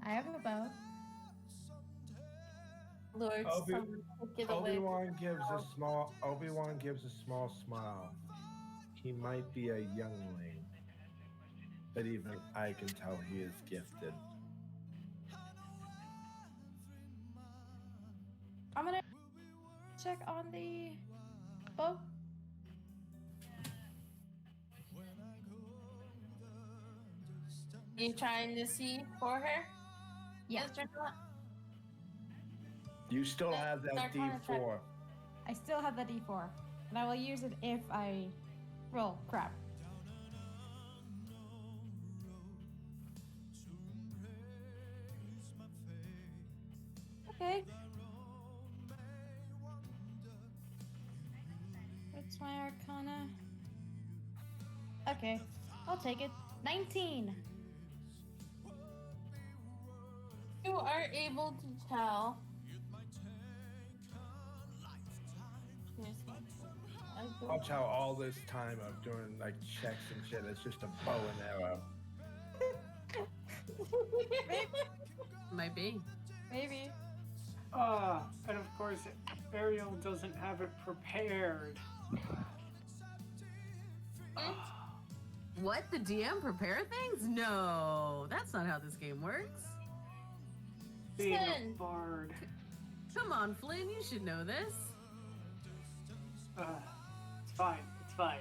I have a bow. Lord, Obi- someone take it away. Obi-Wan gives a small smile. He might be a youngling, but even I can tell he is gifted. I'm gonna check on the bow. You trying to see for her? Yeah. Yes or not? You still have that Arcana check. D4. I still have the D4, and I will use it if I roll crap. Okay. What's my arcana? Okay, I'll take it. 19. You are able to tell. Watch how all this time of doing like checks and shit, it's just a bow and arrow. Might be. Maybe. And of course, Ariel doesn't have it prepared. What? The DM prepare things? No, that's not how this game works. Being a Flynn. bard. Come on, Flynn, you should know this. It's fine. It's fine.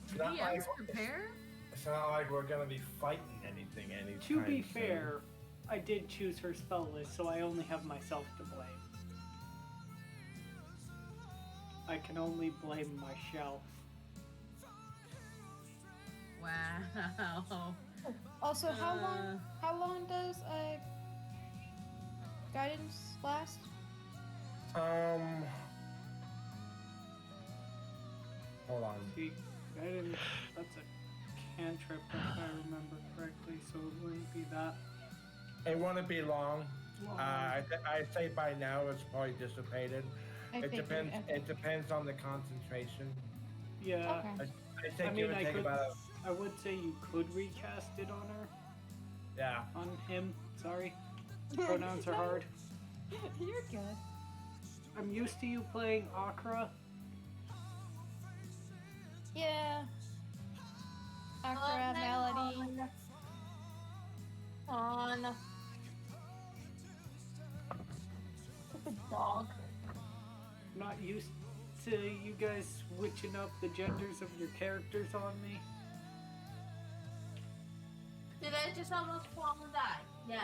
It's not DMs like prepare? it's not like we're gonna be fighting anything anytime To be soon. fair, I did choose her spell list, so I only have myself to blame. I can only blame myself. Wow. Also, how long does guidance last? Hold on. See, that's a cantrip if I remember correctly, so it wouldn't be that It wouldn't be long. long. I'd say by now it's probably dissipated. I It figured, depends. okay. It depends on the concentration. Yeah, Okay. I'd say I give mean, or take about. I would say you could recast it on her, Yeah. on him. Sorry, pronouns are hard. You're good. I'm used to you playing Akra. Yeah. Akra, Melody. On. Stupid dog. I'm not used to you guys switching up the genders of your characters on me. Did I just almost fall and die? Yes.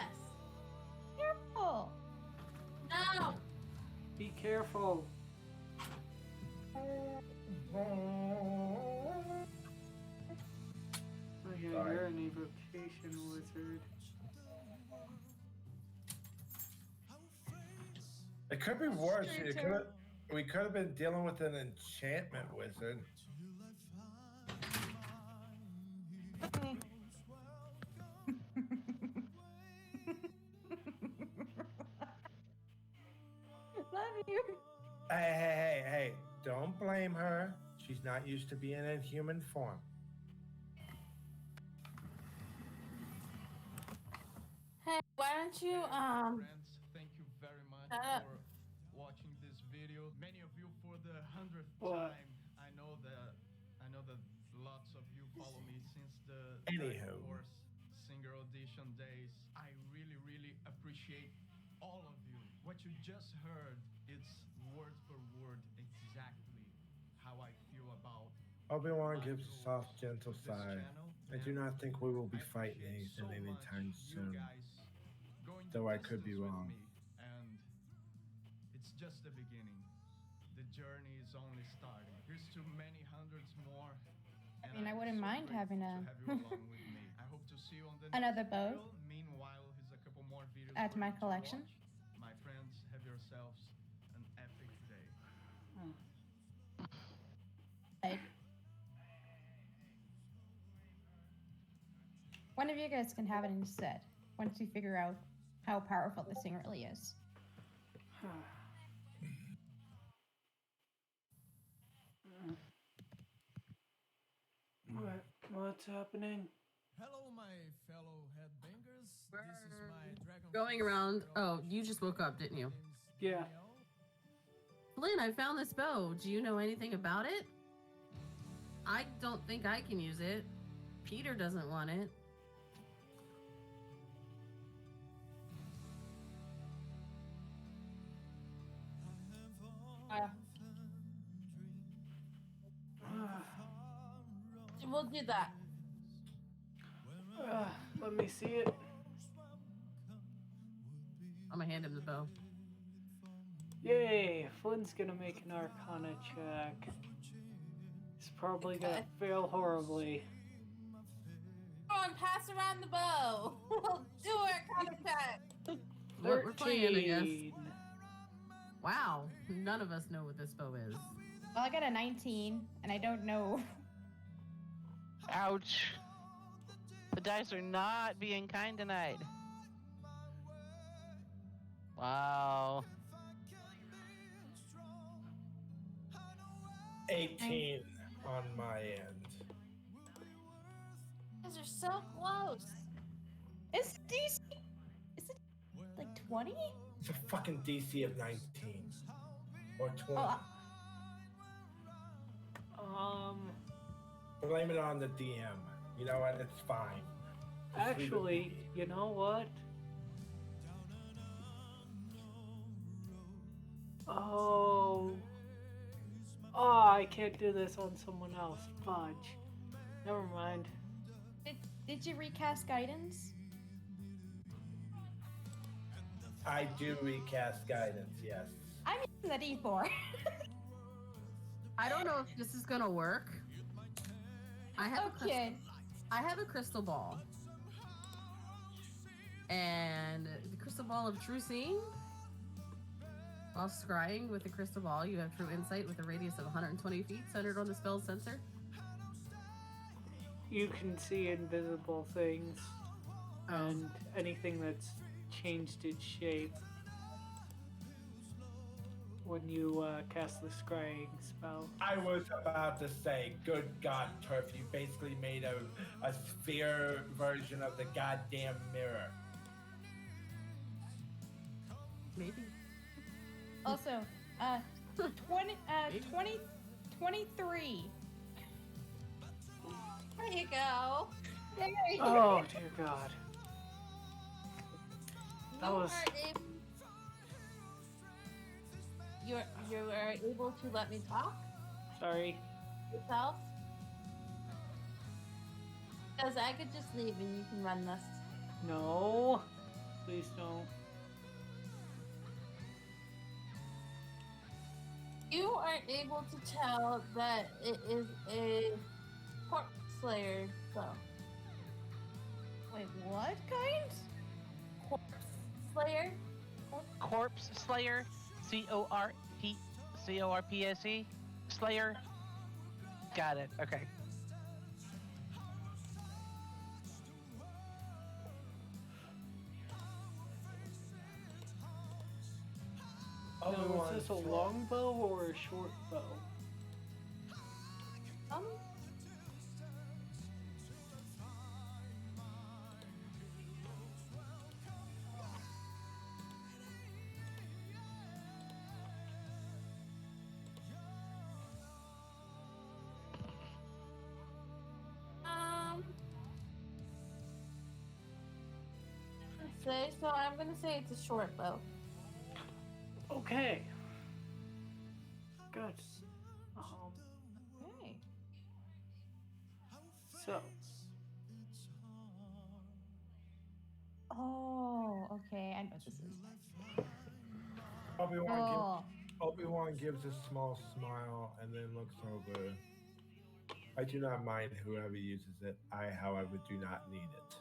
Careful. No. Be careful. Oh yeah, Sorry. you're an evocation wizard. It could be worse. True, It true. we could have been dealing with an enchantment wizard. Love you. Hey! Don't blame her. She's not used to being in human form. Hey, why don't you Friends, thank you very much Uh, for watching this video. Many of you for the 100th What? time. I know that lots of you follow me since the Anywho. Dragon Force Singer Audition days. I really appreciate all of you. What you just heard, it's word for word exactly how I feel about Obi-Wan my gives a growth soft, gentle with this sigh. channel, I do and not think we will be I fighting appreciate so anything much anytime you soon. guys going Though the I could be distance with wrong. me, and it's just the beginning. The journey is only starting. Here's to many hundreds more. And mean, I I'm wouldn't so mind grateful having to a- have you along with me. I hope to see you on the Another next bow. video. Meanwhile, here's a couple more videos Add to for my you collection. watch. My friends, have yourselves an epic day. Like, one of you guys can have it instead once you figure out how powerful this thing really is. What's happening? Hello, my fellow headbangers. This is my Dragon Going Force around. Singer Oh, Audition. you just woke up, didn't My you? name's Yeah. Danielle. Flynn, I found this bow. Do you know anything about it? I don't think I can use it. Peter doesn't want it. we'll do that. Let me see it. I'm gonna hand him the bow. Yay! Flynn's gonna make an Arcana check. He's probably gonna fail horribly. Come on, pass around the bow. We'll do our contact. what we're playing, I guess. 13. Wow, none of us know what this bow is. Well, I got a 19, and I don't know. Ouch. The dice are not being kind tonight. Wow. 18 on my end. You guys are so close. Is DC? Is it like 20? It's a fucking DC of 19 or 20. Oh, Blame it on the DM. You know what? It's fine. Just leave it actually, be. you know what? Oh. Oh, I can't do this on someone else. Fudge. Never mind. did you recast guidance? I do recast guidance, yes. I'm using the D4. I don't know if this is gonna work. I have Okay. I have a crystal ball. And the crystal ball of true seeing. While scrying with the crystal ball, you have true insight with a radius of 120 feet centered on the spell's sensor. You can see invisible things and anything that's changed its shape when you cast the scrying spell. I was about to say, good God, Turf, you basically made a sphere version of the goddamn mirror. Maybe. Also, 23. There you go. There you go. Oh dear God. That You was- are able. You are able to let me talk Sorry. yourself. Because I could just leave and you can run this. No. Please don't. You are able to tell that it is a corpse slayer spell. Wait, what kind? Corpse slayer? Corpse Slayer. C-O-R-P-S-E. Slayer. Got it. Okay. Now, Obi-Wan is this a said- long bow or a short bow? Um, let's say, so I'm gonna say it's a short bow. Okay. Good. Okay. So, Oh, okay. I know what this is. Obi-Wan, Oh, Obi-Wan gives a small smile and then looks over. I do not mind whoever uses it. I, however, do not need it.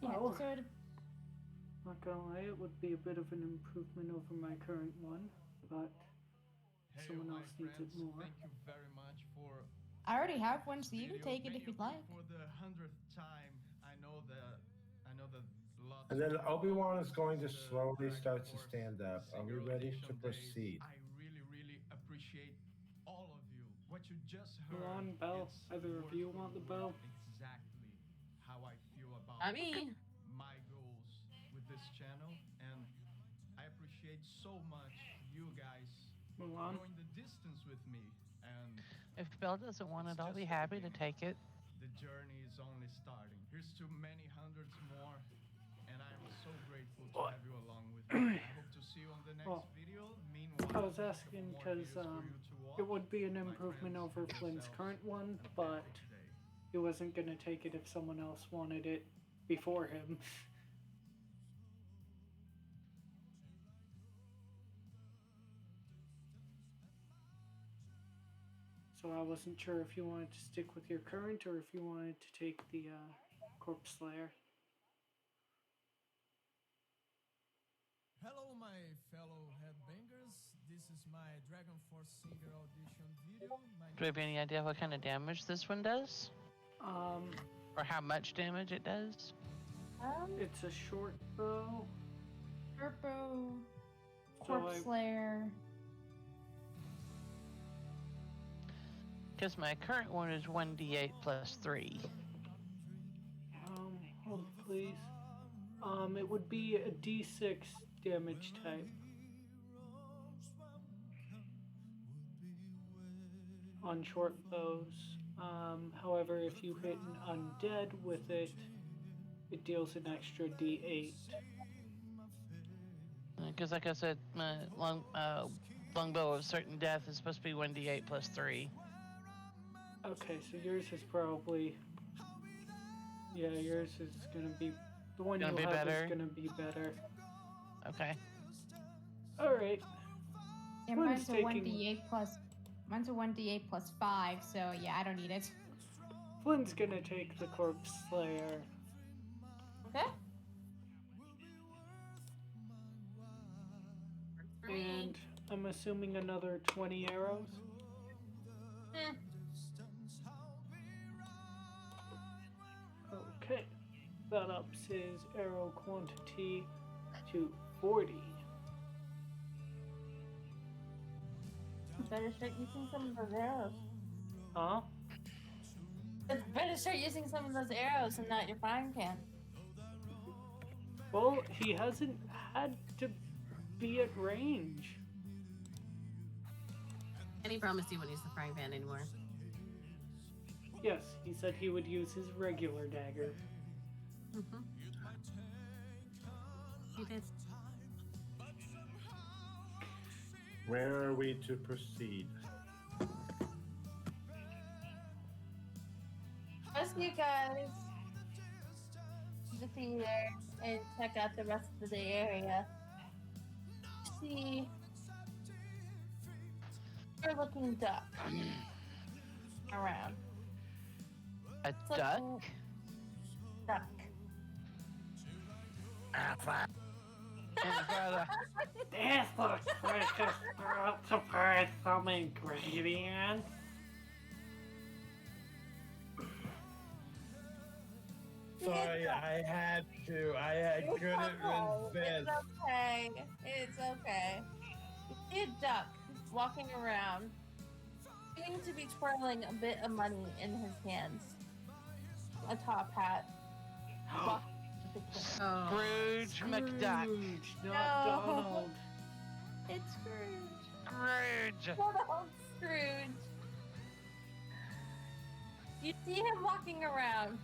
yeah. Well. Sort of. not gonna lie, it would be a bit of an improvement over my current one, but Hey, someone my else needs it friends, more. Thank you very much for I already have one, so you can video. take it Many if you'd of you like. For the 100th time, I know that lots And then of you Obi-Wan follow is me going to since the slowly Dragon start to Force stand up. Are we Single ready to Edition days. proceed? I really, really appreciate all of you. What you just Go heard. on, Belle. It's Either of word you for want the word bow? Exactly how I feel about I mean, my goals with this channel, and I appreciate so much you guys Move on. going the distance with me, and If Belle doesn't want it's it, I'll just be the happy to beginning. take it. The journey is only starting. Here's to many hundreds more, and I am so grateful to What? have you along with me. I hope to see you on the next Well, video. Meanwhile, I was a couple asking more because videos for you to watch. it would be an My improvement friends, over give Flynn's yourselves current one, a but perfect day. he wasn't gonna take it if someone else wanted it before him. So I wasn't sure if you wanted to stick with your current or if you wanted to take the Corpse Slayer. Hello, my fellow headbangers. This is my Dragon Force Singer audition video. Do we have any idea what kind of damage this one does? Um, Or how much damage it does? it's a short bow. Purple So Corpse I- Slayer. Because my current one is 1d8 plus 3. Hold please. It would be a D6 damage type. On short bows. However, if you hit an undead with it, it deals an extra D8. Because, like I said, my longbow of certain death is supposed to be 1d8 plus 3. Okay, so yours is probably. Yeah, yours is gonna be. The one Gonna you be have better? is gonna be better. Okay. Alright. Yeah, Flynn's mine's a taking- 1d8 plus. Mine's a 1d8 plus 5, so yeah, I don't need it. Flynn's gonna take the Corpse Slayer. Okay. And I'm assuming another 20 arrows. Eh. Okay. That ups his arrow quantity to 40. Better start using some of those arrows. Huh? Better start using some of those arrows and not your frying pan. Well, he hasn't had to be at range. And he promised he wouldn't use the frying pan anymore. Yes, he said he would use his regular dagger. Mm-hmm. He did. Where are we to proceed? As you guys the theater and check out the rest of the area, see a looking duck around. A It's duck? looking- Duck. This looks like a surprise some ingredients. Sorry, I had to. I couldn't resist. It's okay. It's okay. You see a duck walking around, seeming to be twirling a bit of money in his hands. A top hat. Walking to the kitchen. Oh. Scrooge McDuck. Scrooge, not No. Donald. It's Scrooge. Scrooge. Good old Scrooge. You see him walking around.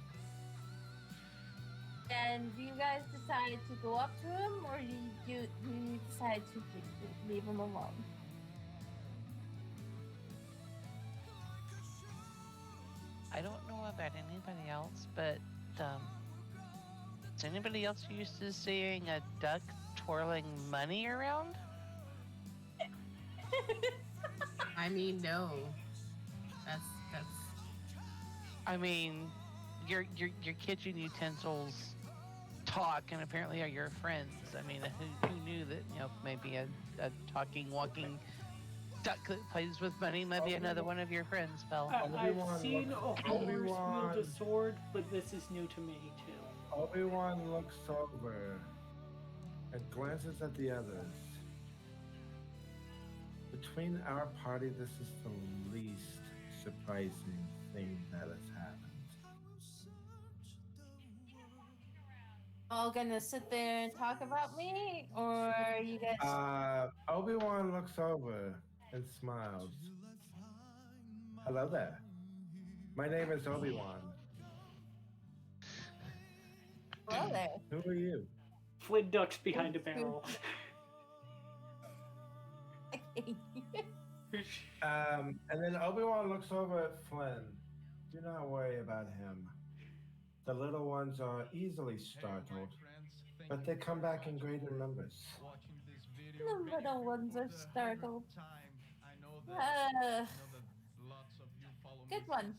And do you guys decide to go up to him, or do you decide to leave him alone? I don't know about anybody else, but is anybody else used to seeing a duck twirling money around? I mean, no. That's I mean, your kitchen utensils talk and apparently are your friends. I mean, who knew that, you know, maybe a talking, walking duck that plays with money might be another one of your friends, pal. I've Obi-Wan seen a looks- horse wield Obi-Wan. a sword, but this is new to me too. Obi-Wan looks over and glances at the others. Between our party, this is the least surprising thing that has happened. All gonna sit there and talk about me, or you guys? Obi-Wan looks over and smiles. Hello there. My name is Obi-Wan. Hello there. Who are you? Flynn ducks behind a barrel. And then Obi-Wan looks over at Flynn. Do not worry about him. The little ones are easily startled, but they come back in greater numbers. The little ones are startled. Good one.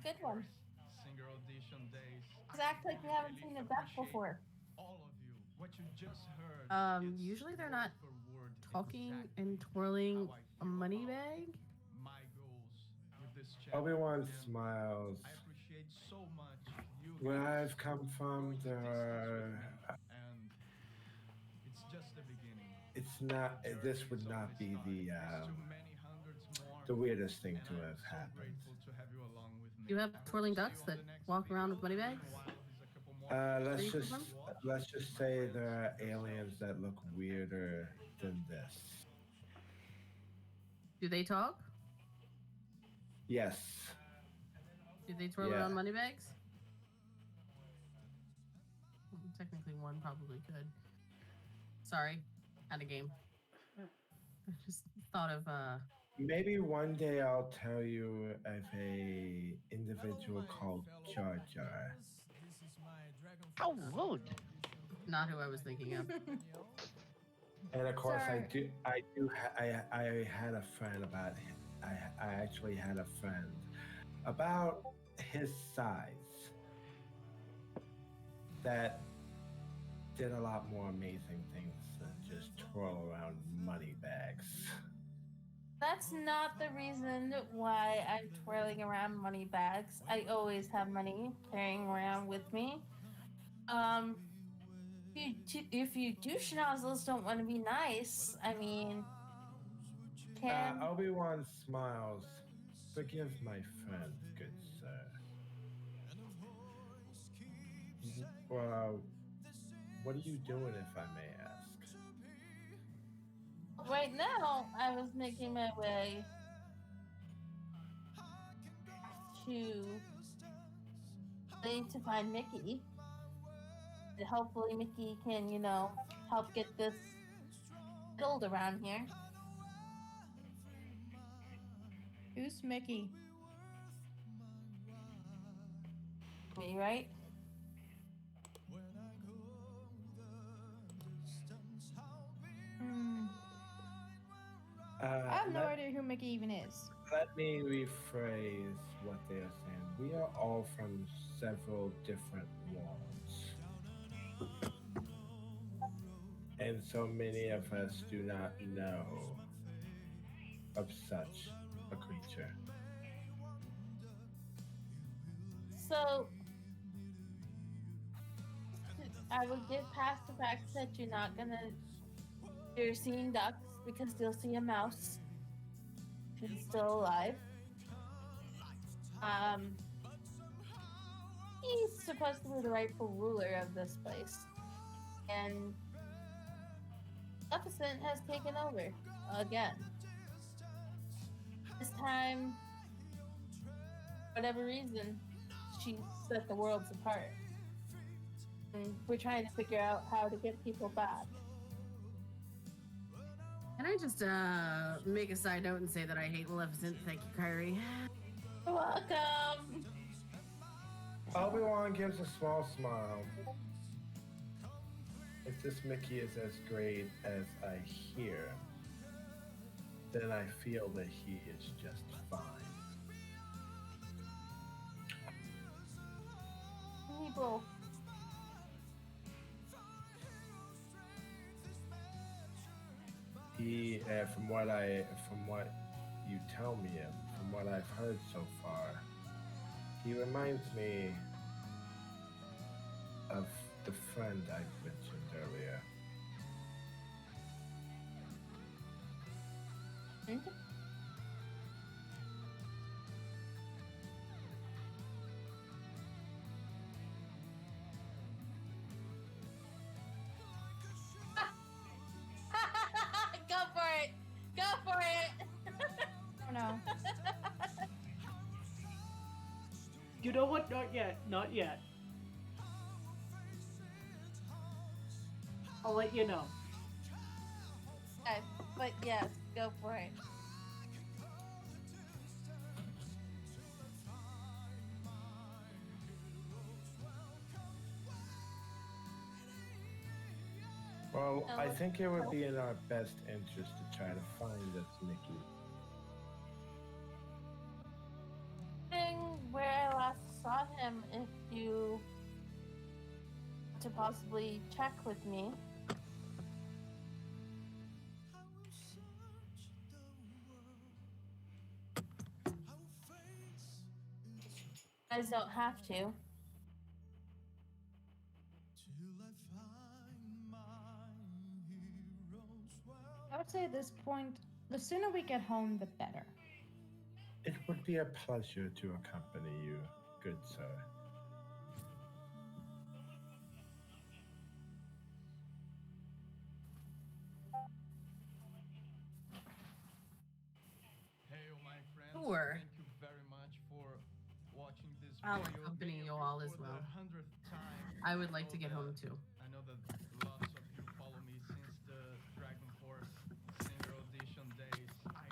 Good one. Just act like you haven't seen a duck before. All of you, what you just heard. Usually they're not word for word talking exactly and twirling how I a feel money about bag. my goals with this channel. Obi-Wan And smiles. I appreciate so much you Where guys I've come going from, to there distance are. with me, and it's just the beginning. It's not. The This journey would is not only be starting. There's too many hundreds more, the weirdest thing and to I'm have so happened. grateful to have you along with me. You have I hope twirling to see ducks you on that the next walk around video. with money bags. Meanwhile, there's a couple more Let's Three just of them? let's just say there are aliens that look weirder than this. Do they talk? Yes. Do they twirl Yeah. around money bags? Technically, one probably could. Sorry, had a game. I just thought of Maybe one day I'll tell you of a individual called Jar Jar. This is my Dragon How Force rude. not who I was thinking of. Danielle. And of course, Sorry. I had a friend about. I actually had a friend about his size that did a lot more amazing things than just twirl around money bags. That's not the reason why I'm twirling around money bags. I always have money carrying around with me. If you douche nozzles don't want to be nice, I mean, can Obi-Wan smiles. Forgive my friend, good sir. Well, what are you doing, if I may ask? right now I was making my way to find Mickey. And hopefully Mickey can, help get this gold around here. Who's Mickey? Me, right? Hmm. I have no idea who Mickey even is. Let me rephrase what they are saying. We are all from several different worlds. And so many of us do not know of such a creature. So I would get past the fact that you're seeing ducks because you'll see a mouse who's still alive. He's supposed to be the rightful ruler of this place. And Maleficent has taken over again. This time, for whatever reason, she set the worlds apart. And we're trying to figure out how to get people back. Can I just make a side note and say that I hate Maleficent? Thank you, Kyrie. You're welcome. Obi-Wan gives a small smile. If this Mickey is as great as I hear, then I feel that he is just fine. People. He, from what you tell me, and from what I've heard so far, he reminds me of the friend I mentioned earlier. Hmm? Go for it. Go for it. Oh no. You know what? Not yet. Not yet. I'll let you know. Okay, but yes, go for it. Well, I think it would be in our best interest to try to find this Mickey. Where I last saw him, if you to possibly check with me. You guys don't have to. I would say at this point, the sooner we get home, the better. It would be a pleasure to accompany you, good sir. Hey, my friends. Sure. Thank you very much for watching this I'll video. accompany Maybe you all as for well. the 100th time. I would like to get home too. I know that lots of you follow me since the Dragon Force Single Edition days. I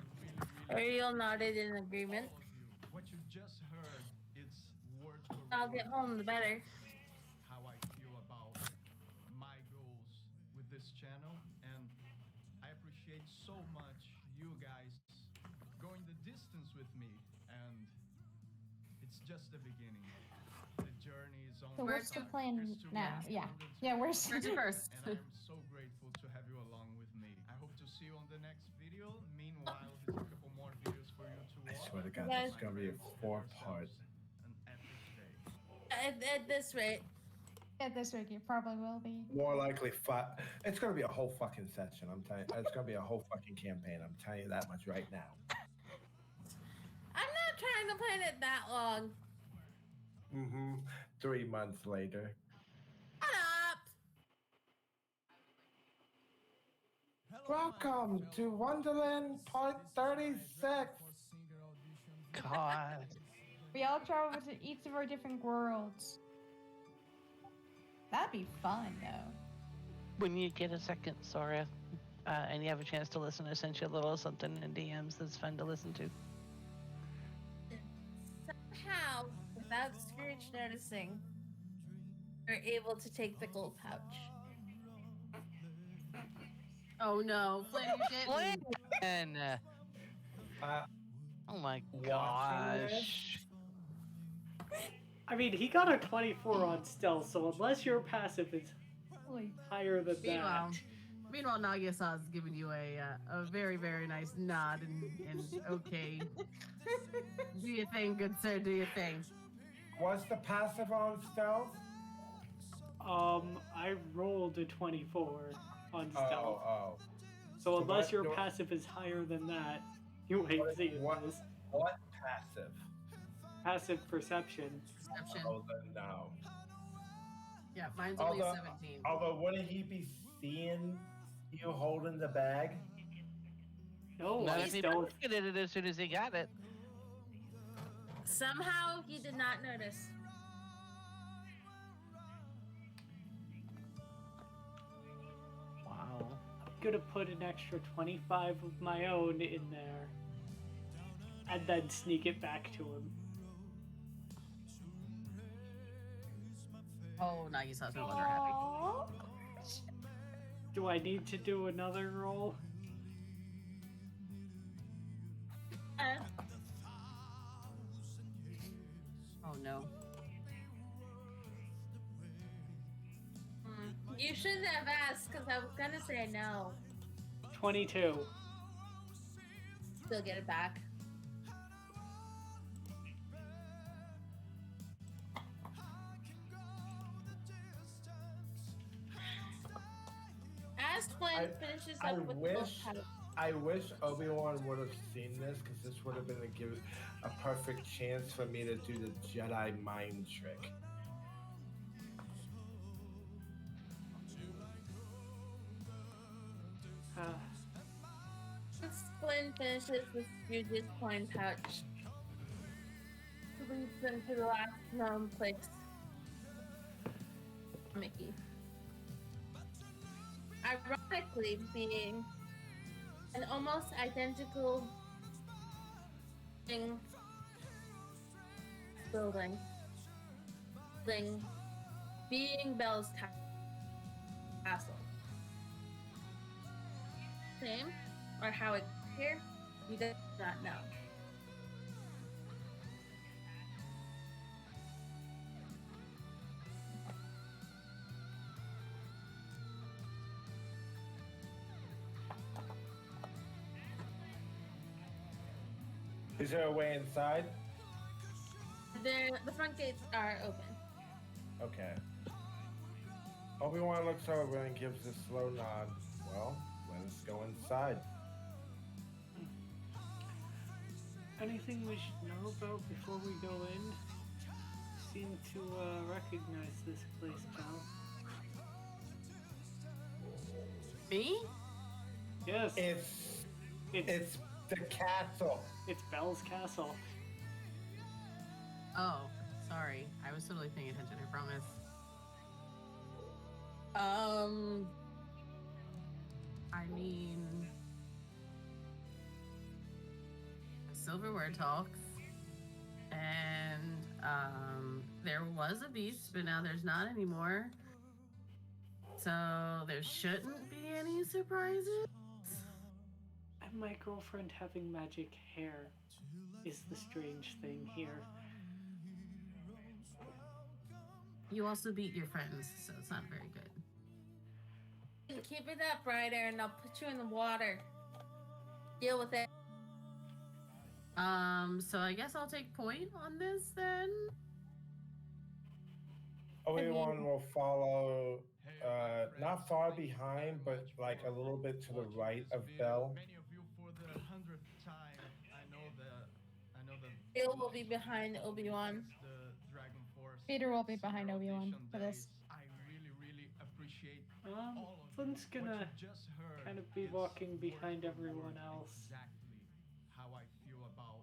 really Ariel nodded in agreement. all of you. What you just heard, it's word for I'll get word home, the better. how I feel about my goals with this channel, and I appreciate so much you guys going the distance with me, and it's just the beginning. The journey is on. So Where what's to? the plan There's two now? months Yeah. to Yeah, we're First first. and I'm so grateful to have you along with me. I hope to see you on the next video. Meanwhile, there's a couple more videos for you to I watch. swear to God, Guys- it's gonna be a 4-part. An epic day. At this rate, At this week, it probably will be. More likely, it's gonna be a whole fucking session. I'm telling you, it's gonna be a whole fucking campaign. I'm telling you that much right now. I'm not trying to plan it that long. 3 months later. Shut up! Welcome to Wonderland Part 36. God. We all travel to each of our different worlds. That'd be fun, though. When you get a second, Sora, and you have a chance to listen, I sent you a little something in DMs that's fun to listen to. Somehow, without Scrooge noticing, you're able to take the gold pouch. Oh no, Flynn, you didn't. And Uh, oh my Watching gosh. I mean, he got a 24 on stealth, so unless your passive is Holy. higher than Meanwhile, that. meanwhile, Nagisa is giving you a very very nice nod and okay. Do your thing, good sir. Do your thing. what's the passive on stealth? I rolled a 24 on stealth. Oh. So So unless what your do- passive is higher than that, you ain't seeing What? this. What passive? Passive perception. Perception. Oh, then no. Yeah, mine's only Although- 17. Although, wouldn't he be seeing you holding the bag? No, Not I if he stealth. looked at it as soon as he got it. Somehow, he did not notice. Wow. I'm gonna put an extra 25 of my own in there. And then sneak it back to him. Oh, Nagisa's no longer happy. Aww. Do I need to do another roll? Oh no. You shouldn't have asked, because I was gonna say no. 22. Still get it back. As Flynn finishes I up with the wish- gold pouch, I wish Obi-Wan would have seen this, because this would have been a perfect chance for me to do the Jedi mind trick. once Flynn finishes with Scrooge's coin pouch, he leads them to the last known place. Mickey. Ironically, being an almost identical thing building being Belle's castle. Same, or how it here, you do not know. Is there a way inside? The front gates are open. Okay. Obi-Wan looks over and gives a slow nod. Well, let us go inside. Anything we should know about before we go in? Seem to recognize this place, pal. Me? Yes, It's the castle. it's Belle's castle. Oh, sorry. I was totally paying attention, I promise. I mean, silverware talks, and there was a beast, but now there's not anymore. So there shouldn't be any surprises. And my girlfriend having magic hair is the strange thing here. You also beat your friends, so it's not very good. Keep it up, Ryder, and I'll put you in the water. Deal with it. So I guess I'll take point on this then. Obi-Wan will follow, not far behind, but like a little bit to the right of Belle. Many of you for the 100th time. I know that Bill will be behind Obi-Wan. the Dragon Force. Peter will be behind Zero Obi-Wan Edition for this. days. I really appreciate all of Flynn's you. What gonna you just heard kind of be is walking behind word for everyone word else. Exactly how I feel about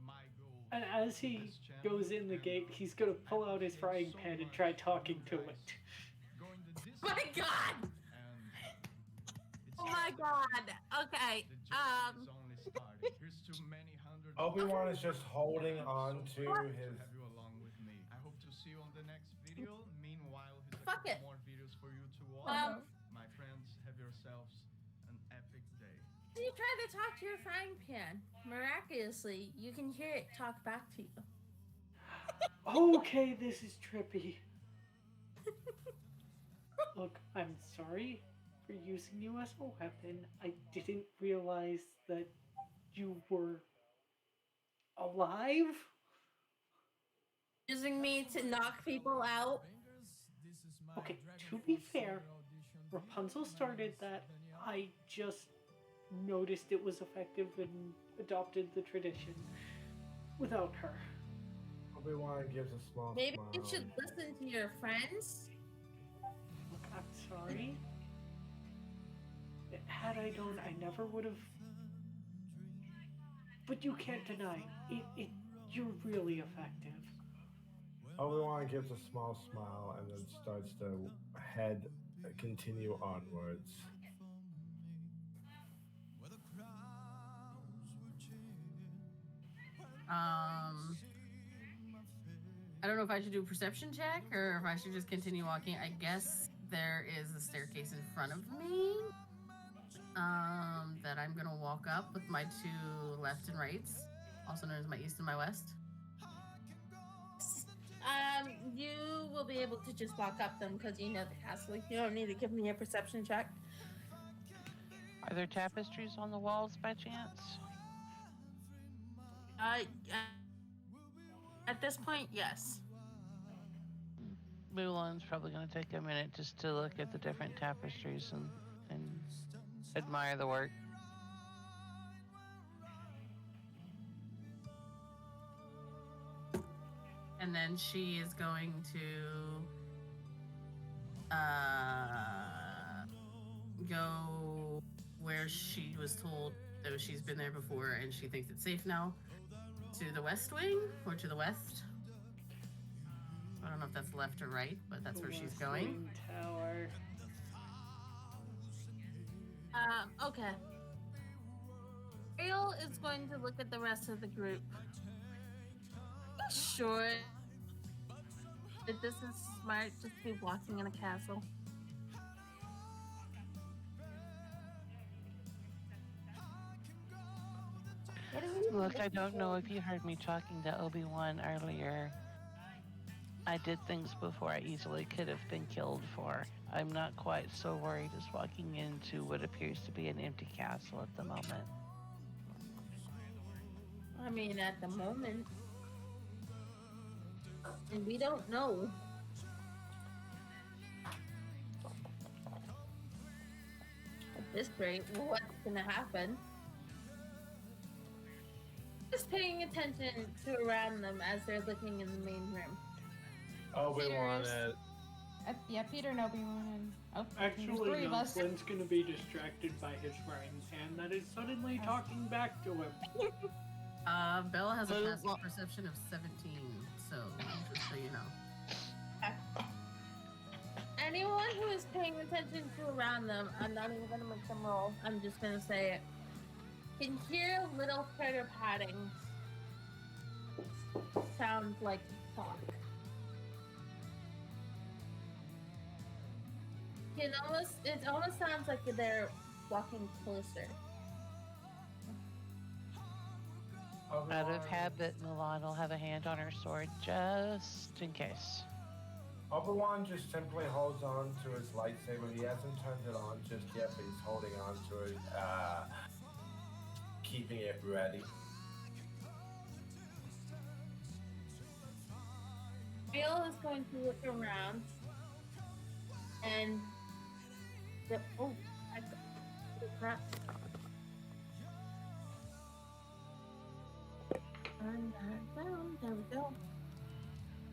my goals. And as with he this channel goes in the and, gate, he's gonna pull out his frying so pan and much try for talking you to guys it. going the distance My God! and it's Oh my God! Okay. the journey is only starting. Here's to many hundred Obi-Wan is just holding on to his. have you along with me. I hope to see you on the next video. Meanwhile, here's a Fuck couple it. more videos for you to watch. Um, My friends, have yourselves an epic day. you try to talk to your frying pan. Miraculously, you can hear it talk back to you. Okay, this is trippy. Look, I'm sorry for using you as a weapon. I didn't realize that you were alive. Using me to knock people out. Okay, to be fair, Rapunzel started that. I just noticed it was effective and adopted the tradition without her. Obi-Wan gives a small Maybe smile. you should listen to your friends. Look, I'm sorry. Had I known, I never would have. But you can't deny it. You're really effective. Obi-Wan gives a small smile and then starts to continue onwards. I don't know if I should do a perception check or if I should just continue walking. I guess there is a staircase in front of me that I'm gonna walk up with my two left and rights, also known as my east and my west. You will be able to just walk up them because you know the castle. You don't need to give me a perception check. Are there tapestries on the walls by chance? At this point, yes. Mulan's probably going to take a minute just to look at the different tapestries and admire the work. And then she is going to go where she was told that she's been there before and she thinks it's safe now, to the west wing or to the west. I don't know if that's left or right, but that's where she's West going. Wing Tower. Okay. Ariel is going to look at the rest of the group. Are you sure that this is smart just to be walking in a castle? Look, I don't know if you heard me talking to Obi-Wan earlier. I did things before I easily could have been killed for. I'm not quite so worried as walking into what appears to be an empty castle at the moment. I mean, at the moment. And we don't know. At this rate, what's gonna happen? Just paying attention to around them as they're looking in the main room. Obi-Wan Peter's- Yeah, Peter and Obi-Wan and there's Actually, three of no, us. Flynn's gonna be distracted by his frying pan that is suddenly talking back to him. Bella has a Well, passive perception of 17, so just so you know. Anyone who is paying attention to around them, I'm not even gonna make them roll. I'm just gonna say it. Can hear little critter padding. Sounds like talk. It almost sounds like they're walking closer. Out of habit, Milan will have a hand on her sword just in case. Obi-Wan just simply holds on to his lightsaber. He hasn't turned it on just yet, but he's holding on to it, keeping it ready. Bill is going to look around and crap. Turn that down. There we go.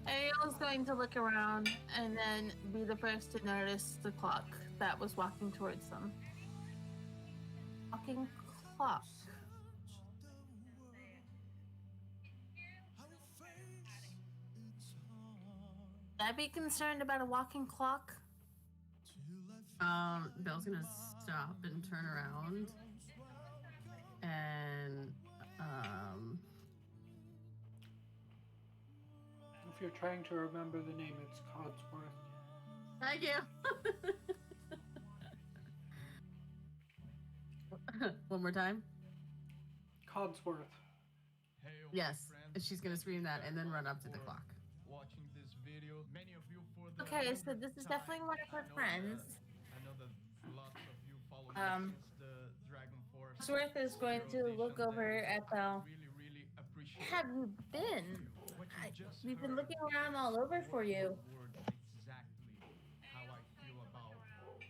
Ariel's going to look around and then be the first to notice the clock that was walking towards them. Walking clock. Should I be concerned about a walking clock? Belle's gonna stop and turn around. And, If you're trying to remember the name, it's Codsworth. thank you! One more time? Codsworth. Hey, old Yes. friends. And she's gonna scream that and then run up to the clock. Watching this video, many of you for the Okay, so longest this is time. definitely one of her I know friends. I know that lots of you follow me Um, since the Dragon Force. Codsworth is going to Zero look Edition over days. at Belle. Really appreciate Where have you been? what you just We've been heard. looking around all over for you. Word exactly how I feel about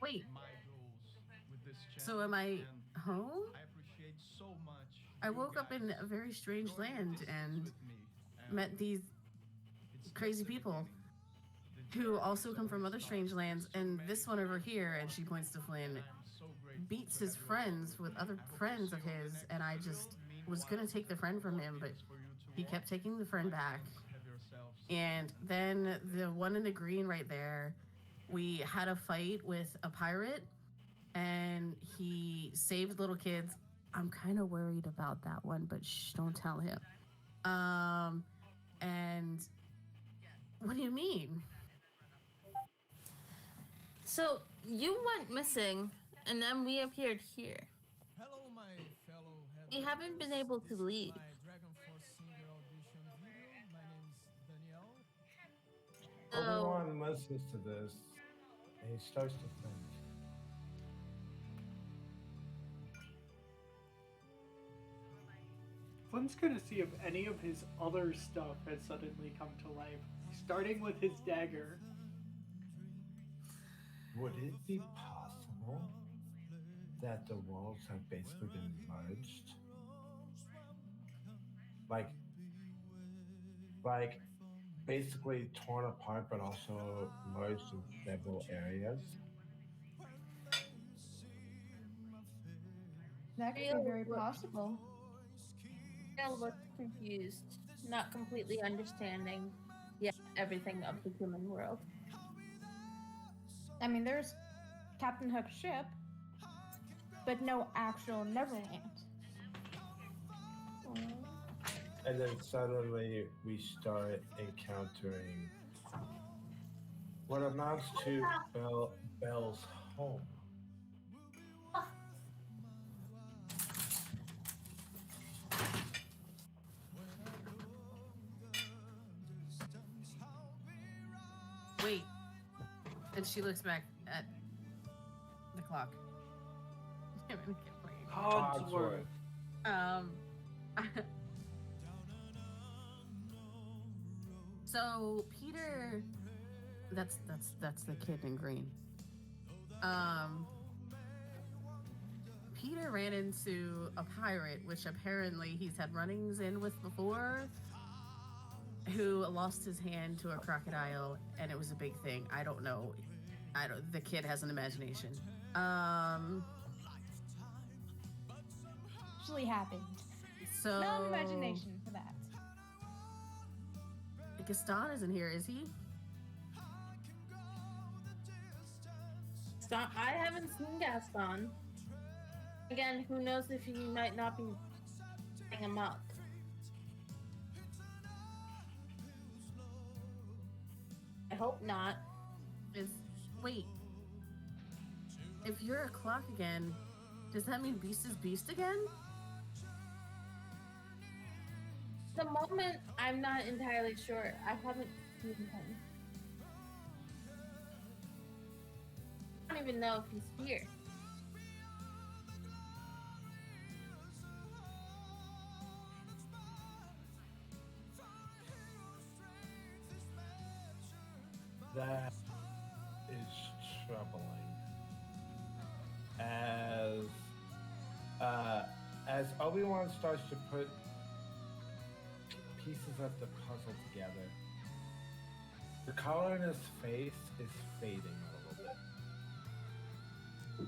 Wait, my goals with this channel. so am I and home? I appreciate so much. I you woke up in guys a very strange going the land distance and with me, and met these it's crazy just the people beginning. The who journey also is come from only other starting. strange lands, So and many this one over people here, and want she points to Flynn, and I'm so grateful beats to his have you all friends with with me. other I hope to friends see of you on the his, next and I video. just was gonna take the friend from him, but Tips for you to he walk. kept taking the friend back. Have yourselves And then the one in the green right there, we had a fight with a pirate, and he saved little kids. I'm kind of worried about that one, but shh, don't tell him. And what do you mean? So you went missing, and then we appeared here. Hello, my fellow We haven't been able to This is leave. my Dragon Force Singer audition video. My name is Daniel. So Obi-Wan listens to this, and he starts to think. Flynn's gonna see if any of his other stuff has suddenly come to life, starting with his dagger. Would it be possible that the worlds have basically been merged? Like basically torn apart, but also merged in several areas? That could Real be very look. possible. I looked confused, not completely understanding yet everything of the human world. I mean, there's Captain Hook's ship, but no actual Neverland. And then suddenly we start encountering what amounts to Belle's home. Wait. And she looks back at the clock. I'm gonna get playing. Codsworth. Um, So Peter, that's the kid in green. Peter ran into a pirate, which apparently he's had runnings in with before, who lost his hand to a crocodile, and it was a big thing. I don't know. The kid has an imagination. Actually happened. So No imagination for that. Gaston isn't here, is he? I haven't seen Gaston. Again, who knows if he might not be setting him up. I hope not. Wait. If you're a clock again, does that mean Beast is Beast again? The moment, I'm not entirely sure. I haven't seen him. I don't even know if he's here. That is troubling. As Obi-Wan starts to put pieces of the puzzle together, the color in his face is fading a little bit.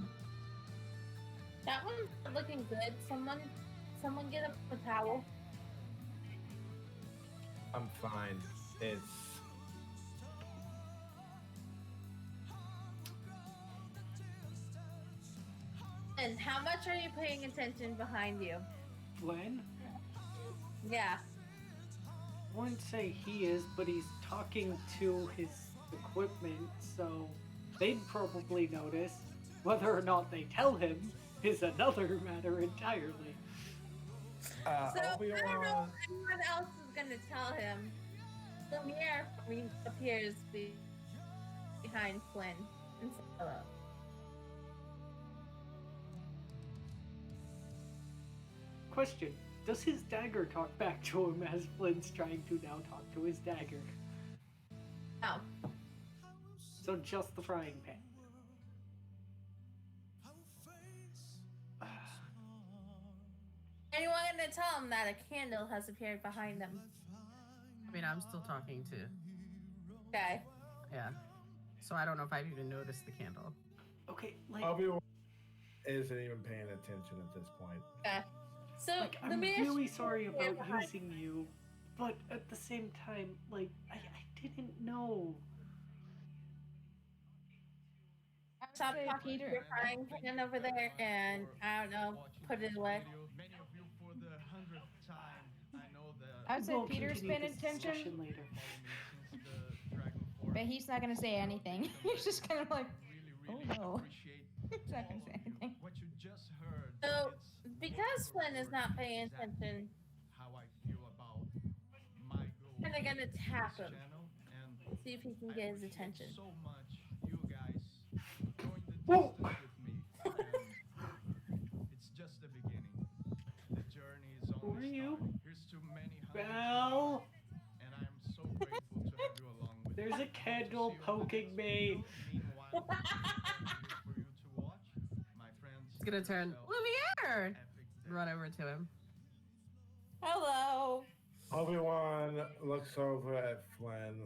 That one's not looking good. Someone get a towel. I'm fine. It's And how much are you paying attention behind you? Flynn? Yeah. I wouldn't say he is, but he's talking to his equipment, so they'd probably notice. Whether or not they tell him is another matter entirely. So I don't know Obi-Wan. if anyone else is gonna tell him. Lumiere appears behind Flynn and says hello. Question: does his dagger talk back to him as Flynn's trying to now talk to his dagger? No. So just the frying pan. Anyone gonna tell him that a candle has appeared behind them? I mean, I'm still talking to. Okay. Yeah. So I don't know if I've even noticed the candle. Okay, like, Obi-Wan isn't even paying attention at this point. Okay. So I'm Lumiere really sorry about behind. using you, but at the same time, like, I didn't know. I would Stop say talking to Peter. your frying pan over there, and I don't know, put it away. Many of you for the 100th time. I know that I would say We'll Peter's continue paying this attention, discussion later. follow me since the Dragon Force. but he's not gonna say anything. He's just kind of like, Really oh no. appreciate He's not all gonna say of you. anything. What you just heard. So, it's because word Flynn is for not word paying exactly attention, how I feel about my goals I'm gonna with tap this him. channel, and See if he can I get his appreciate attention. so much you guys going the Whoa. distance with me, and it's just the beginning. The journey is Who only are you? starting. Here's to many hundreds Belle? more, and I am so grateful to have you along with There's me. a candle Hope to see you on the poking next me. video. Meanwhile, for you to watch, my friends. He's gonna turn yourself, Lumiere. epic day. Run over to him. Hello. Obi-Wan looks over at Flynn.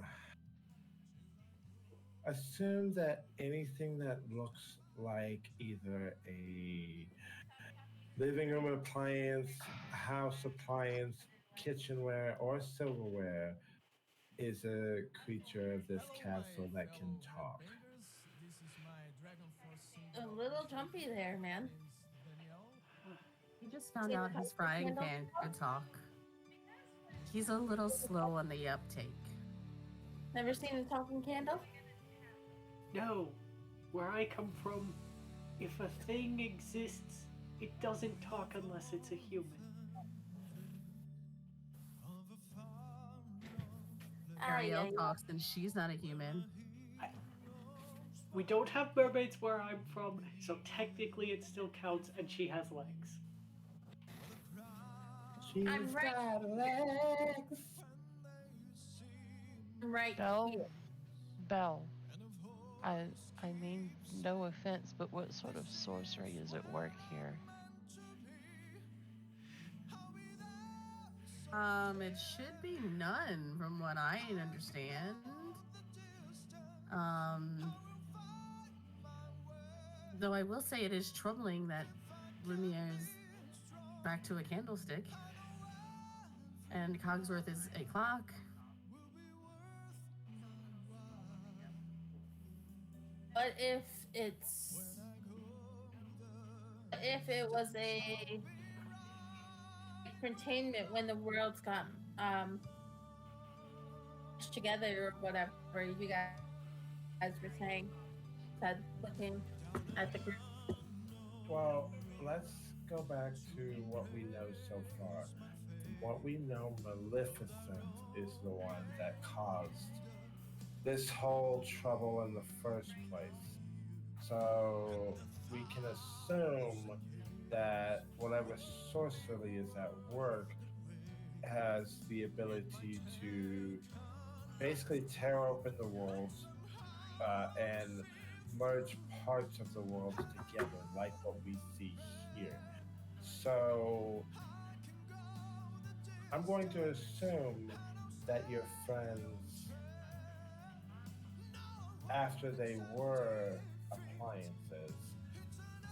Assume that anything that looks like either a living room appliance, house appliance, kitchenware, or silverware is a creature of this castle that can talk. This is my Dragon Force A single little edition. jumpy there, man. My name's Danielle. He just found See out the his color frying candle? pan could talk. He's a little slow on the uptake. Never seen a talking candle? No. Where I come from, if a thing exists, it doesn't talk unless it's a human. Ariel talks and she's not a human. We don't have mermaids where I'm from, so technically it still counts, and she has legs. She's I'm right. got legs. right Belle? here. Belle. I I mean no offense, but what sort of sorcery is at work here? It should be none from what I understand. Um, though I will say it is troubling that Lumiere is back to a candlestick and Cogsworth is a clock. But it's if it was a containment when the worlds got together or whatever you guys were saying, said looking at the group. Well, let's go back to what we know so far. From what we know, Maleficent is the one that caused this whole trouble in the first place. So we can assume that whatever sorcery is at work has the ability to basically tear open the worlds and merge parts of the worlds together, like what we see here. So I'm going to assume that your friends, after they were appliances,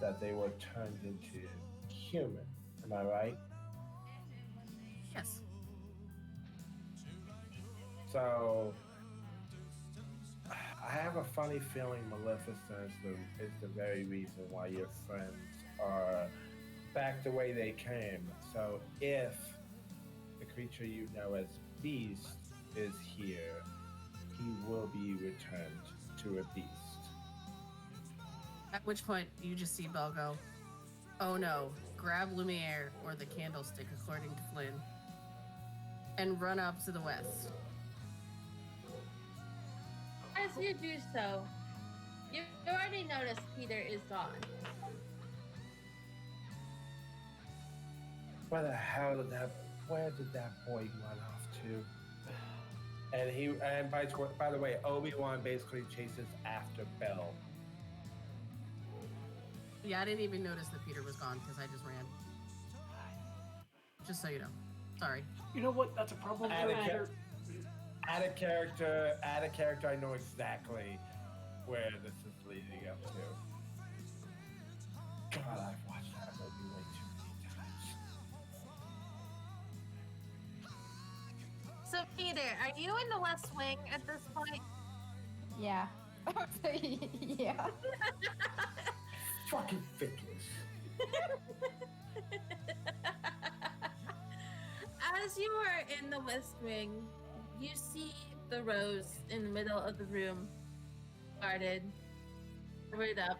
that they were turned into human. Am I right? Yes. So I have a funny feeling Maleficent is the very reason why your friends are back the way they came. So if the creature you know as Beast is here, he will be returned to a beast. At which point you just see Belle go, "Oh no, grab Lumiere or the candlestick," according to Flynn, and run up to the west. As you do so, you already noticed Peter is gone. Where the hell did where did that boy run off to? And by the way, Obi-Wan basically chases after Belle. Yeah, I didn't even notice that Peter was gone because I just ran. Just so you know. Sorry. You know what? That's a problem Add a, later. add a character, I know exactly where this is leading up to. God, I've watched that movie way too many times. So Peter, are you in the West Wing at this point? Yeah. Yeah. Fucking fickless. As you are in the West Wing, you see the rose in the middle of the room, guarded, covered up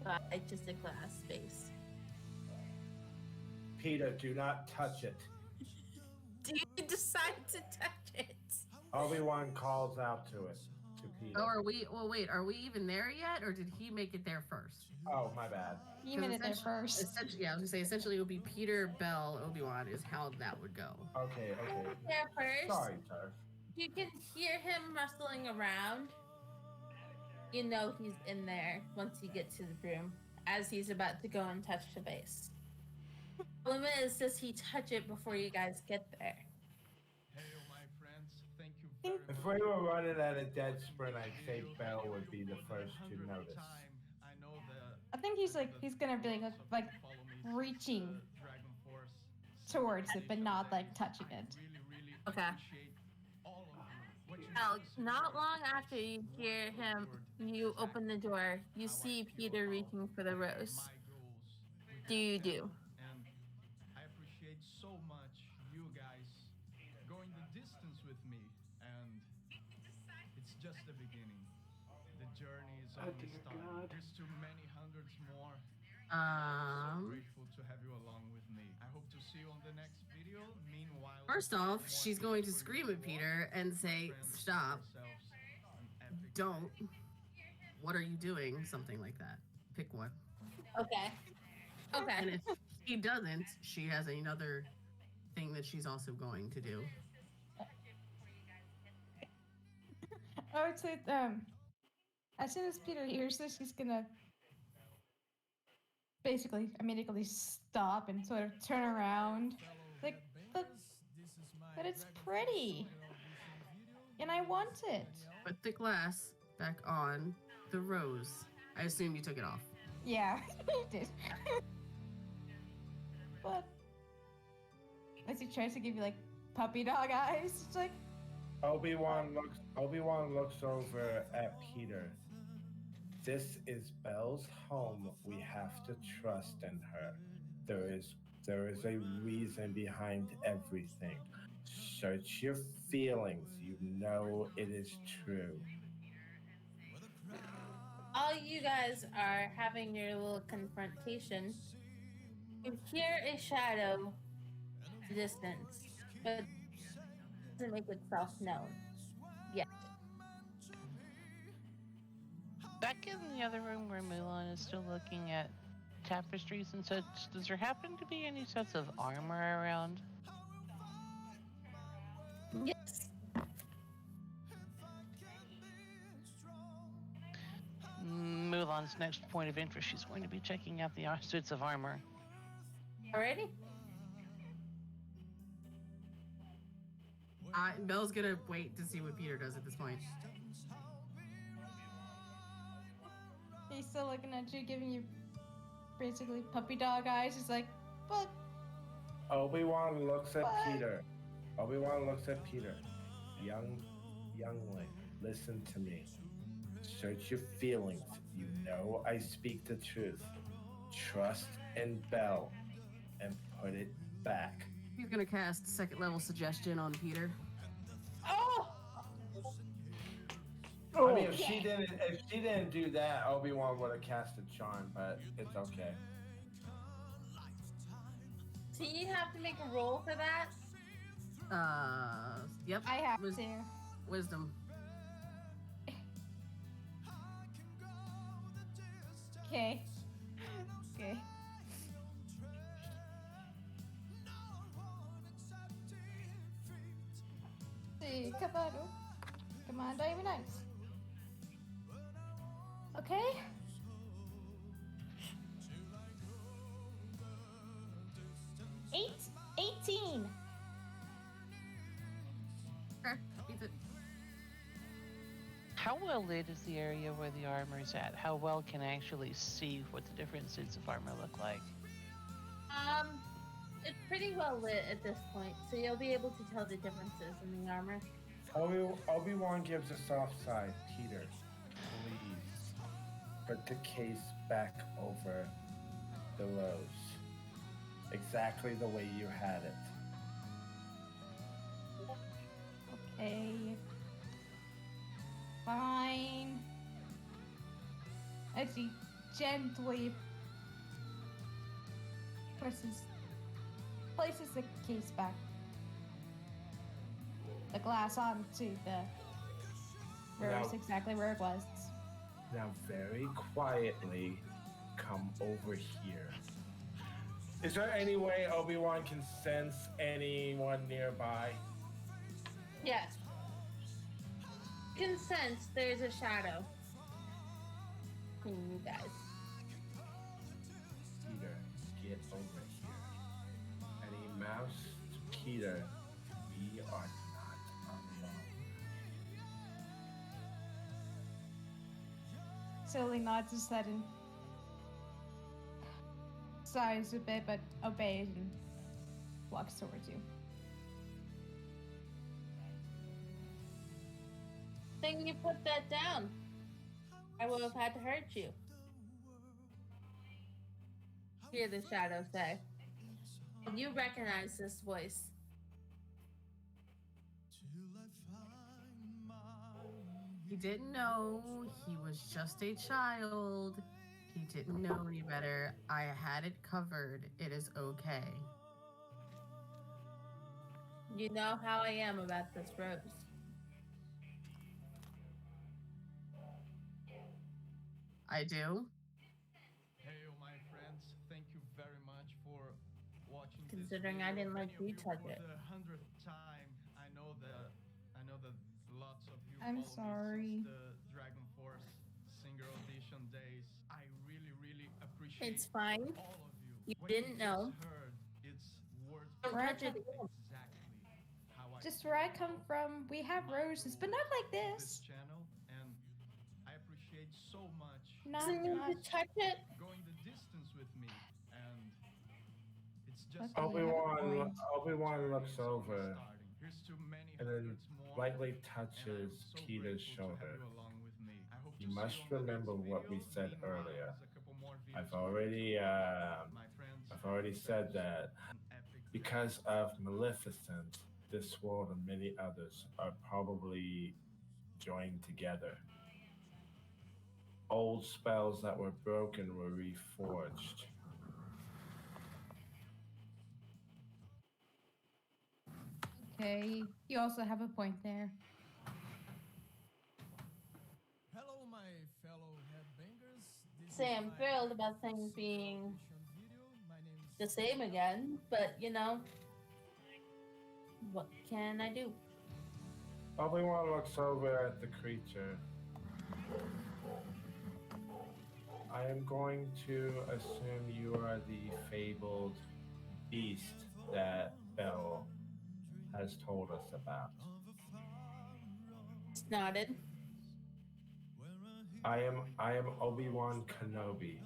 by just a glass space. Peter, do not touch it. Do you decide to touch it? Obi-Wan calls out to it, to Peter. Oh, are we? Well, wait. Are we even there yet, or did he make it there first? Oh, my bad. You made it there first. Essentially, yeah, I was gonna say essentially it would be Peter, Belle, Obi-Wan is how that would go. Okay. There first. Sorry, sir. You can hear him rustling around. You know he's in there once you get to the room, as he's about to go and touch the base. The limit is, does he touch it before you guys get there? Hey, my friends, thank you very If much. we were running at a dead sprint, I'd say Belle would be the first to notice. I know that I think he's gonna be like reaching towards it, but not like touching it. Okay. Now, not long after you hear him, you open the door, you see Peter reaching for the rose. Do you do? And I appreciate so much you guys going the distance with me, and it's just the beginning. The journey is Oh, only dear starting. God. There's too many hundreds more. So grateful to have you along with me. I hope to see you on the next video. Meanwhile, First off, she's going to scream at Peter and say, "Stop! Don't! What are you doing?" Something like that. Pick one. Okay. Okay. And if he doesn't, she has another thing that she's also going to do. I would say as soon as Peter hears this, he's gonna basically immediately stop and sort of turn around. Like, but it's pretty. And I want it. Put the glass back on the rose. I assume you took it off. Yeah, he did. But as he tries to give you like puppy dog eyes, it's like Obi-Wan looks over at Peter. This is Belle's home. We have to trust in her. There is a reason behind everything. Search your feelings. You know it is true. All you guys are having your little confrontation. You hear a shadow in the distance, but it doesn't make itself known yet. Back in the other room where Mulan is still looking at tapestries and such, does there happen to be any sorts of armor around? Yes. Mulan's next point of interest, she's going to be checking out the suits of armor. Already? Belle's gonna wait to see what Peter does at this point. he's still looking at you, giving you basically puppy dog eyes. He's like, but Obi-Wan looks at What? Peter. Obi-Wan looks at Peter. Youngling, listen to me. Search your feelings. You know I speak the truth. Trust in Belle and put it back. He's gonna cast second level suggestion on Peter. Oh! I mean, if she didn't do that, Obi-Wan would have cast a charm, but it's okay. So you have to make a roll for that? Yep. I have Wis- to. Wisdom. Okay. Okay. See, Commando Nice. Okay. Eight. 18. Okay, beats it. How well lit is the area where the armor's at? How well can I actually see what the different suits of armor look like? It's pretty well lit at this point, so you'll be able to tell the differences in the armor. Obi-Wan gives a soft side. Peter, please put the case back over the rose. Exactly the way you had it. Okay. Fine. As he gently places the case back. The glass onto the rose Now- exactly where it was. Now, very quietly, come over here. Is there any way Obi-Wan can sense anyone nearby? Yes. You can sense there's a shadow in you guys. Peter, get over here. And he mouths to Peter, we are not alone. Slowly nods his head and sighs a bit, but obeys and walks towards you. Then you put that down. I would have had to hurt you. Hear the shadow say. And you recognize this voice. He didn't know. He was just a child. He didn't know any better. I had it covered. It is okay. You know how I am about this rose. I do. Hey, my friends, thank you very much for watching. Considering this I video. didn't let Many of you touch for it. the 100th time. I know that lots of you you I'm follow me sorry. since the Dragon Force Single Edition days. I really, really appreciate It's fine. all of you. You What didn't you know. just heard, it's words Don't Where I touch it come, again. exactly how I just feel where I come about from, we have my roses, but role not like of this. channel, and I appreciate so much Not Doesn't you need to guys much. touch it. going the distance with me, and it's just Okay, you have a point. Obi-Wan looks it's only over starting. Here's to many and then hundreds more, lightly and touches I'm so Peter's grateful to have shoulder. you along with me. I hope You to see must you on the next remember what we video. said Meanwhile, earlier. there's a couple more videos I've for you already, to watch. My friends, I've already said that an epic because of Maleficent, this world and many others are probably joined together. Old spells that were broken were reforged. Okay, you also have a point there. Hello, my fellow headbangers. This Say is I'm my thrilled about things single being audition video. My name is the same again, but you know, what can I do? Obi-Wan looks over at the creature. I am going to assume you are the fabled beast that Belle has told us about. It's nodded. I am Obi-Wan Kenobi.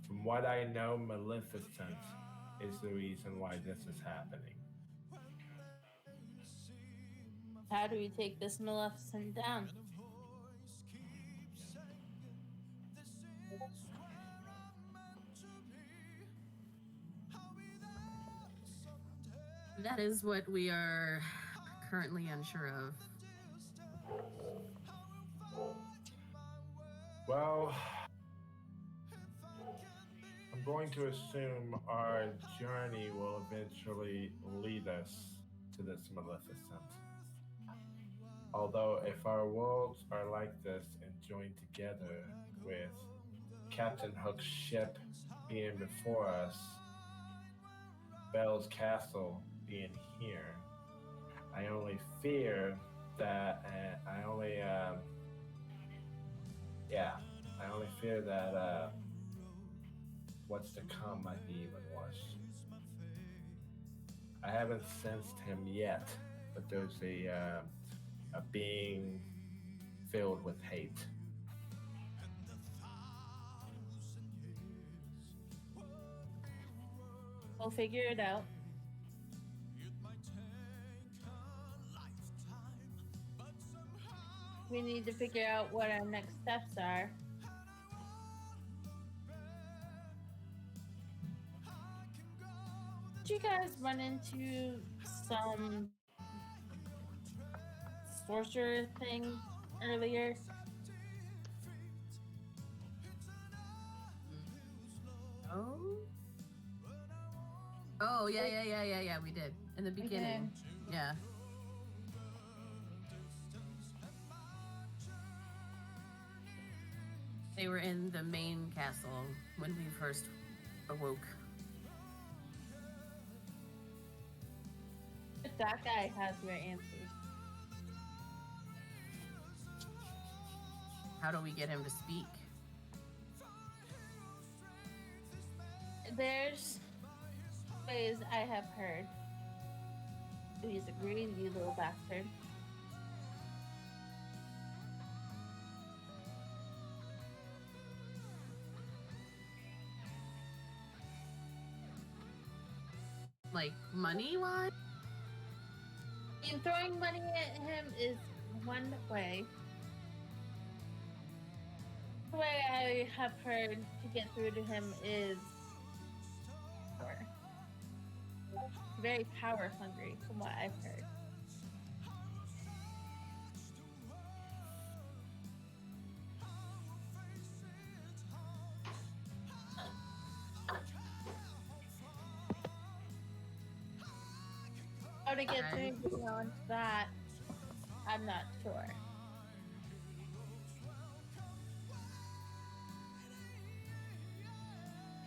From what I know, Maleficent is the reason why this is happening. How do we take this Maleficent down? That is what we are currently unsure of. Well, I'm going to assume our journey will eventually lead us to this Maleficent. Although, if our worlds are like this and joined together with Captain Hook's ship being before us, Belle's castle being here, I only fear that, I only fear that what's to come might be even worse. I haven't sensed him yet, but there's a being filled with hate. We'll figure it out. We need to figure out what our next steps are. Did you guys run into some sorcerer thing earlier? Oh? Oh, yeah, we did. In the beginning. Yeah. They were in the main castle when we first awoke. If that guy has your answers. How do we get him to speak? There's ways I have heard. He's a greedy little bastard. Like, money-wise? And throwing money at him is one way. The way I have heard to get through to him is power. Very power hungry, from what I've heard. How to get Okay. through beyond that, I'm not sure.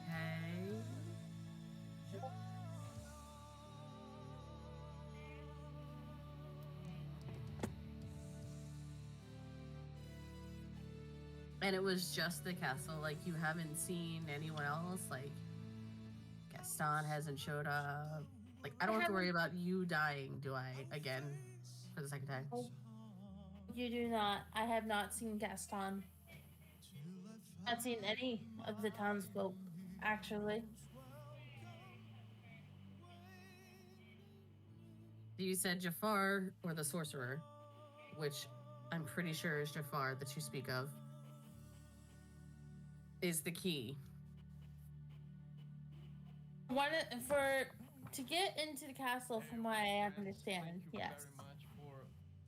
Okay. And it was just the castle. Like, you haven't seen anyone else. Like, Gaston hasn't showed up. Like, I don't have to worry about you dying, do I? Again, for the second time. You do not. I have not seen Gaston. Not seen any of the townsfolk, actually. You said Jafar or the sorcerer, which I'm pretty sure is Jafar that you speak of, is the key. To get into the castle, from what I understand, yes.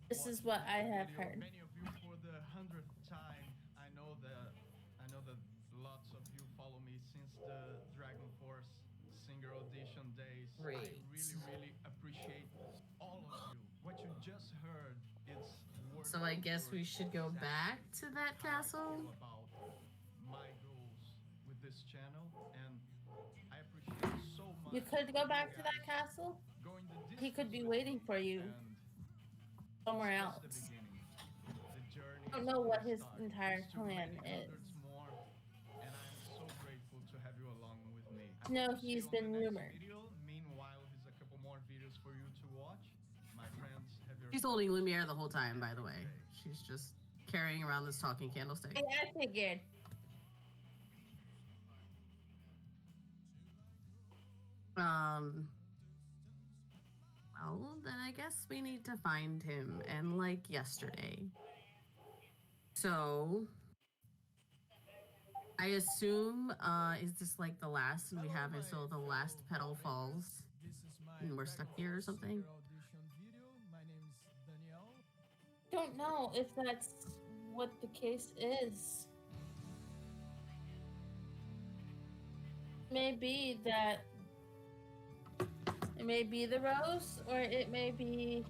This is what I have heard. Many of you for the 100th time. I know that lots of you follow me since the Dragon Force Singer Audition days. Great. I really appreciate all of you. What you just heard is worth So I guess we should go back to that castle. About my goals with this channel, and I appreciate so much. You could go back to that castle. He could be waiting for you somewhere else. I don't know what his entire plan is. No, he's been rumored. Meanwhile, here's a couple more videos for you to watch. My friends, have your... She's holding Lumiere the whole time, by the way. She's just carrying around this talking candlestick. Yeah, I figured. Well, then I guess we need to find him, and like yesterday. So, I assume, is this like the last, and we have until the last petal falls, and we're stuck here or something? Don't know if that's what the case is. Maybe that it may be the rose, or it may be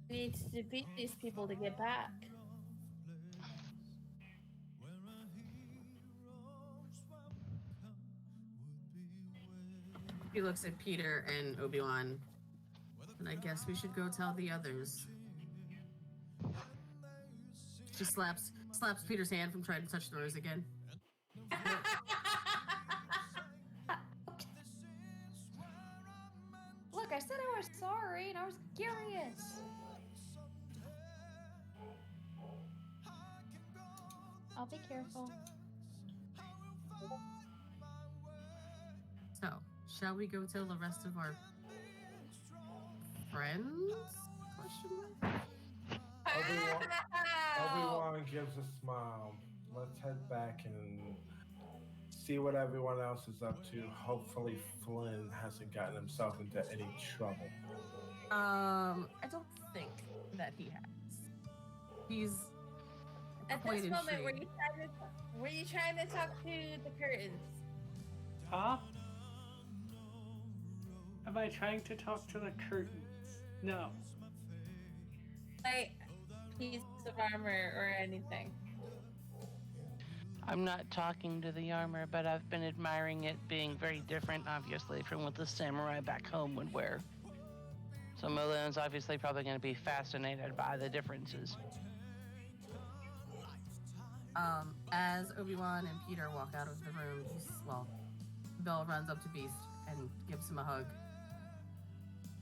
we need to defeat these people to get back. He looks at Peter and Obi-Wan, and I guess we should go tell the others. She slaps Peter's hand from trying to touch the rose again. Look, I said I was sorry and I was curious. I'll be careful. So, shall we go tell the rest of our friends? Question mark? Obi-Wan gives a smile. Let's head back and see what everyone else is up to. Hopefully Flynn hasn't gotten himself into any trouble. I don't think that he has. He's At quite this moment, intrigued. were you trying to talk to the curtains? Huh? Am I trying to talk to the curtains? No. Like piece of armor or anything? I'm not talking to the armor, but I've been admiring it being very different, obviously, from what the samurai back home would wear. So Mulan's obviously probably going to be fascinated by the differences. As Obi-Wan and Peter walk out of the room, Belle runs up to Beast and gives him a hug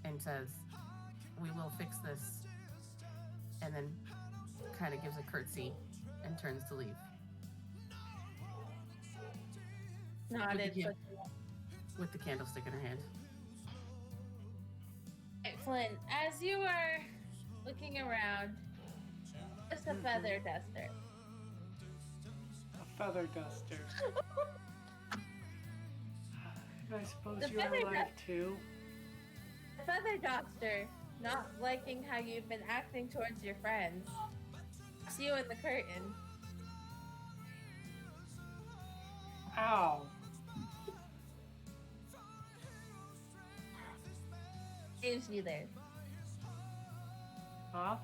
and says, "We will fix this," and then kind of gives a curtsy and turns to leave. Nodded. With the candlestick in her hand. Right, Flynn, as you are looking around, just a feather duster. A feather duster. I suppose The you're feather alive too. The feather duster, not liking how you've been acting towards your friends, it's you in the curtain. Ow. Leaves you there. Huh?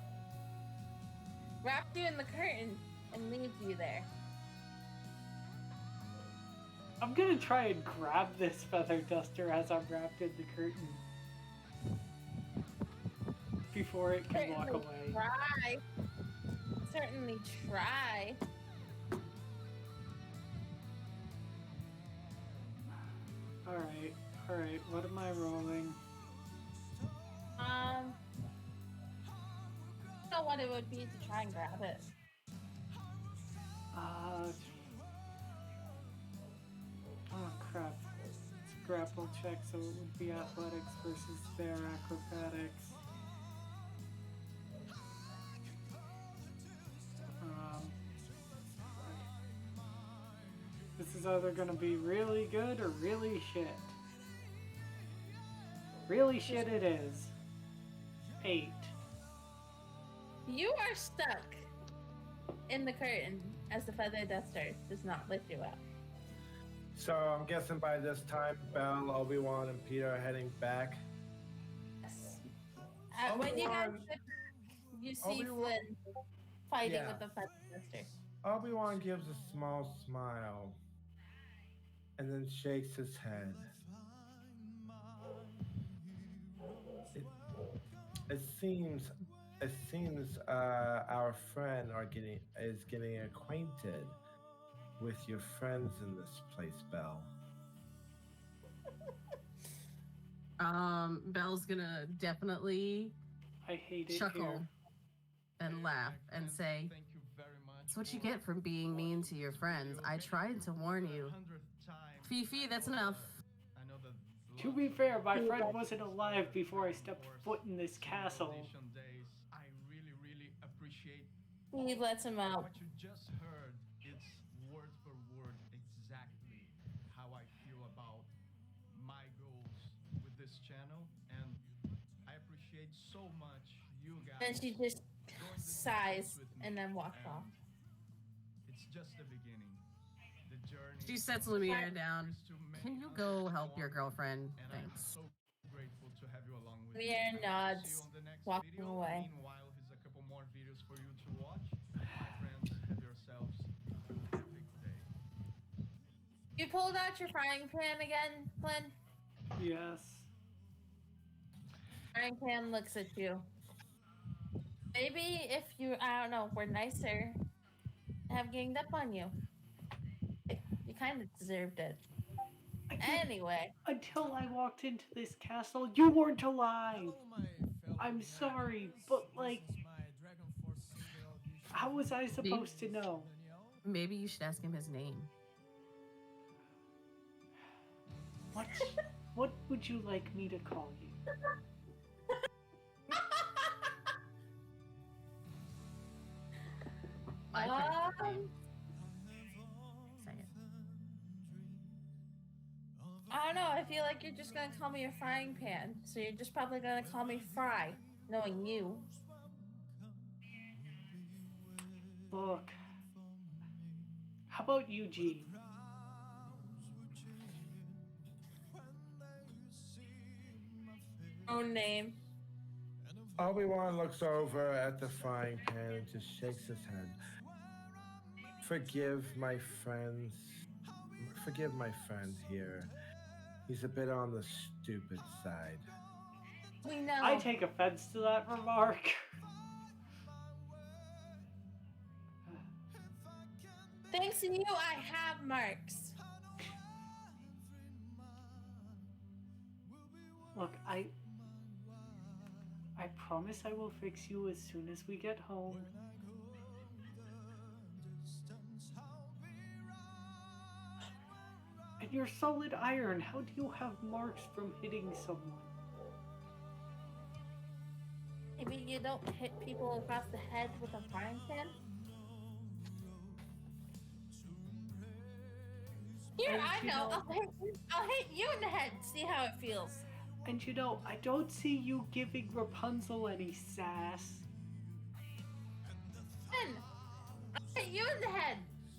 Wrapped you in the curtain and leaves you there. I'm gonna try and grab this feather duster as I'm wrapped in the curtain. before it can walk Certainly away. try. Certainly try. Alright, what am I rolling? I don't know what it would be to try and grab it. Oh crap. It's a grapple check, so it would be athletics versus their acrobatics. This is either gonna be really good or really shit. Really shit it is. 8. You are stuck in the curtain as the feather duster does not lift you up. So I'm guessing by this time, Belle, Obi-Wan, and Peter are heading back. Yes. When you guys Obi-Wan- get back, you see Obi-Wan- Flynn fighting Yeah. with the feather duster. Obi-Wan gives a small smile and then shakes his head. It seems our friend is getting acquainted with your friends in this place, Belle. Belle's gonna definitely I hate it chuckle here. and laugh and say, Thank you very much. "That's what you get from being mean to your friends. I tried to warn you. 100th time. Fifi, that's enough." I know that To be fair, my friend wasn't alive before I stepped foot in this castle. audition days, I really, really appreciate He lets him out. what you just heard. It's word for word exactly how I feel about my goals with this channel, and I appreciate so much you guys. And she just joined this sighs process with me, and then walks and off. It's just the beginning. The journey. She sets Lumiere down. is to make Can you us go help your stronger, girlfriend? and I'm Thanks. so grateful to have you along with Lumiere me. nods, See you on the next walking video. away. Meanwhile, here's a couple more videos for you to watch. My friends, have yourselves an epic day. You pulled out your frying pan again, Flynn? Yes. Frying pan looks at you. Maybe if you, I don't know, were nicer, have ganged up on you. You kind of deserved it. I did- Anyway, Until I walked into this castle, you weren't alive. Hello, my fellow I'm sorry, but like, This is my Dragon Force single audition. how was I supposed to know? Danielle. Maybe you should ask him his name. What would you like me to call you? My friend's name. Say it. I don't know. I feel like you're just gonna call me a frying pan, so you're just probably gonna call me Fry, knowing you. Look. How about Eugene? Own name. Obi-Wan looks over at the frying pan and just shakes his head. Forgive my friend here. He's a bit on the stupid side. We know. I take offense to that remark. Thanks to you, I have marks. Look, I promise I will fix you as soon as we get home. And you're solid iron. How do you have marks from hitting someone? Maybe you don't hit people across the head with a frying pan? Here, And I you know. know- I'll hit you in the head. See how it feels. And you know, I don't see you giving Rapunzel any sass. Then, I'll hit you in the head.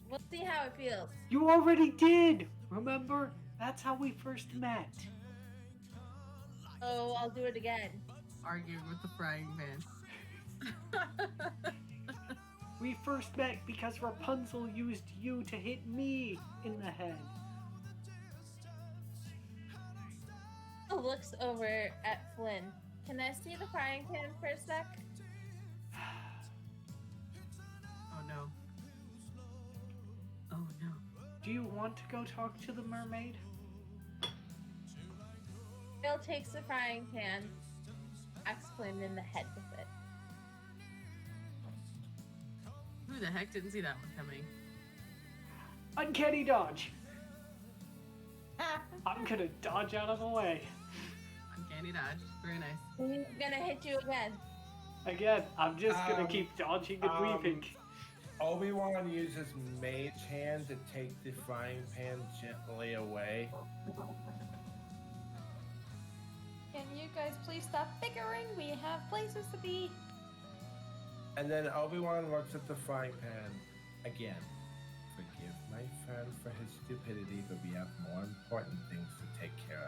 We'll see how it feels. You already did! Remember? That's how we first met. Oh, I'll do it again. Arguing with the frying pan. We first met because Rapunzel used you to hit me in the head. Looks over at Flynn. Can I see the frying pan for a sec? Oh no. Oh no. Do you want to go talk to the mermaid? Bill takes the frying pan, whacks Flynn in the head with it. Who the heck didn't see that one coming? Uncanny dodge. I'm gonna dodge out of the way. Uncanny dodge. Very nice. He's gonna hit you again. Again, I'm just gonna keep dodging and weaving. Obi-Wan uses Mage Hand to take the frying pan gently away. Can you guys please stop bickering? We have places to be. And then Obi-Wan looks at the frying pan again. Forgive my friend for his stupidity, but we have more important things to take care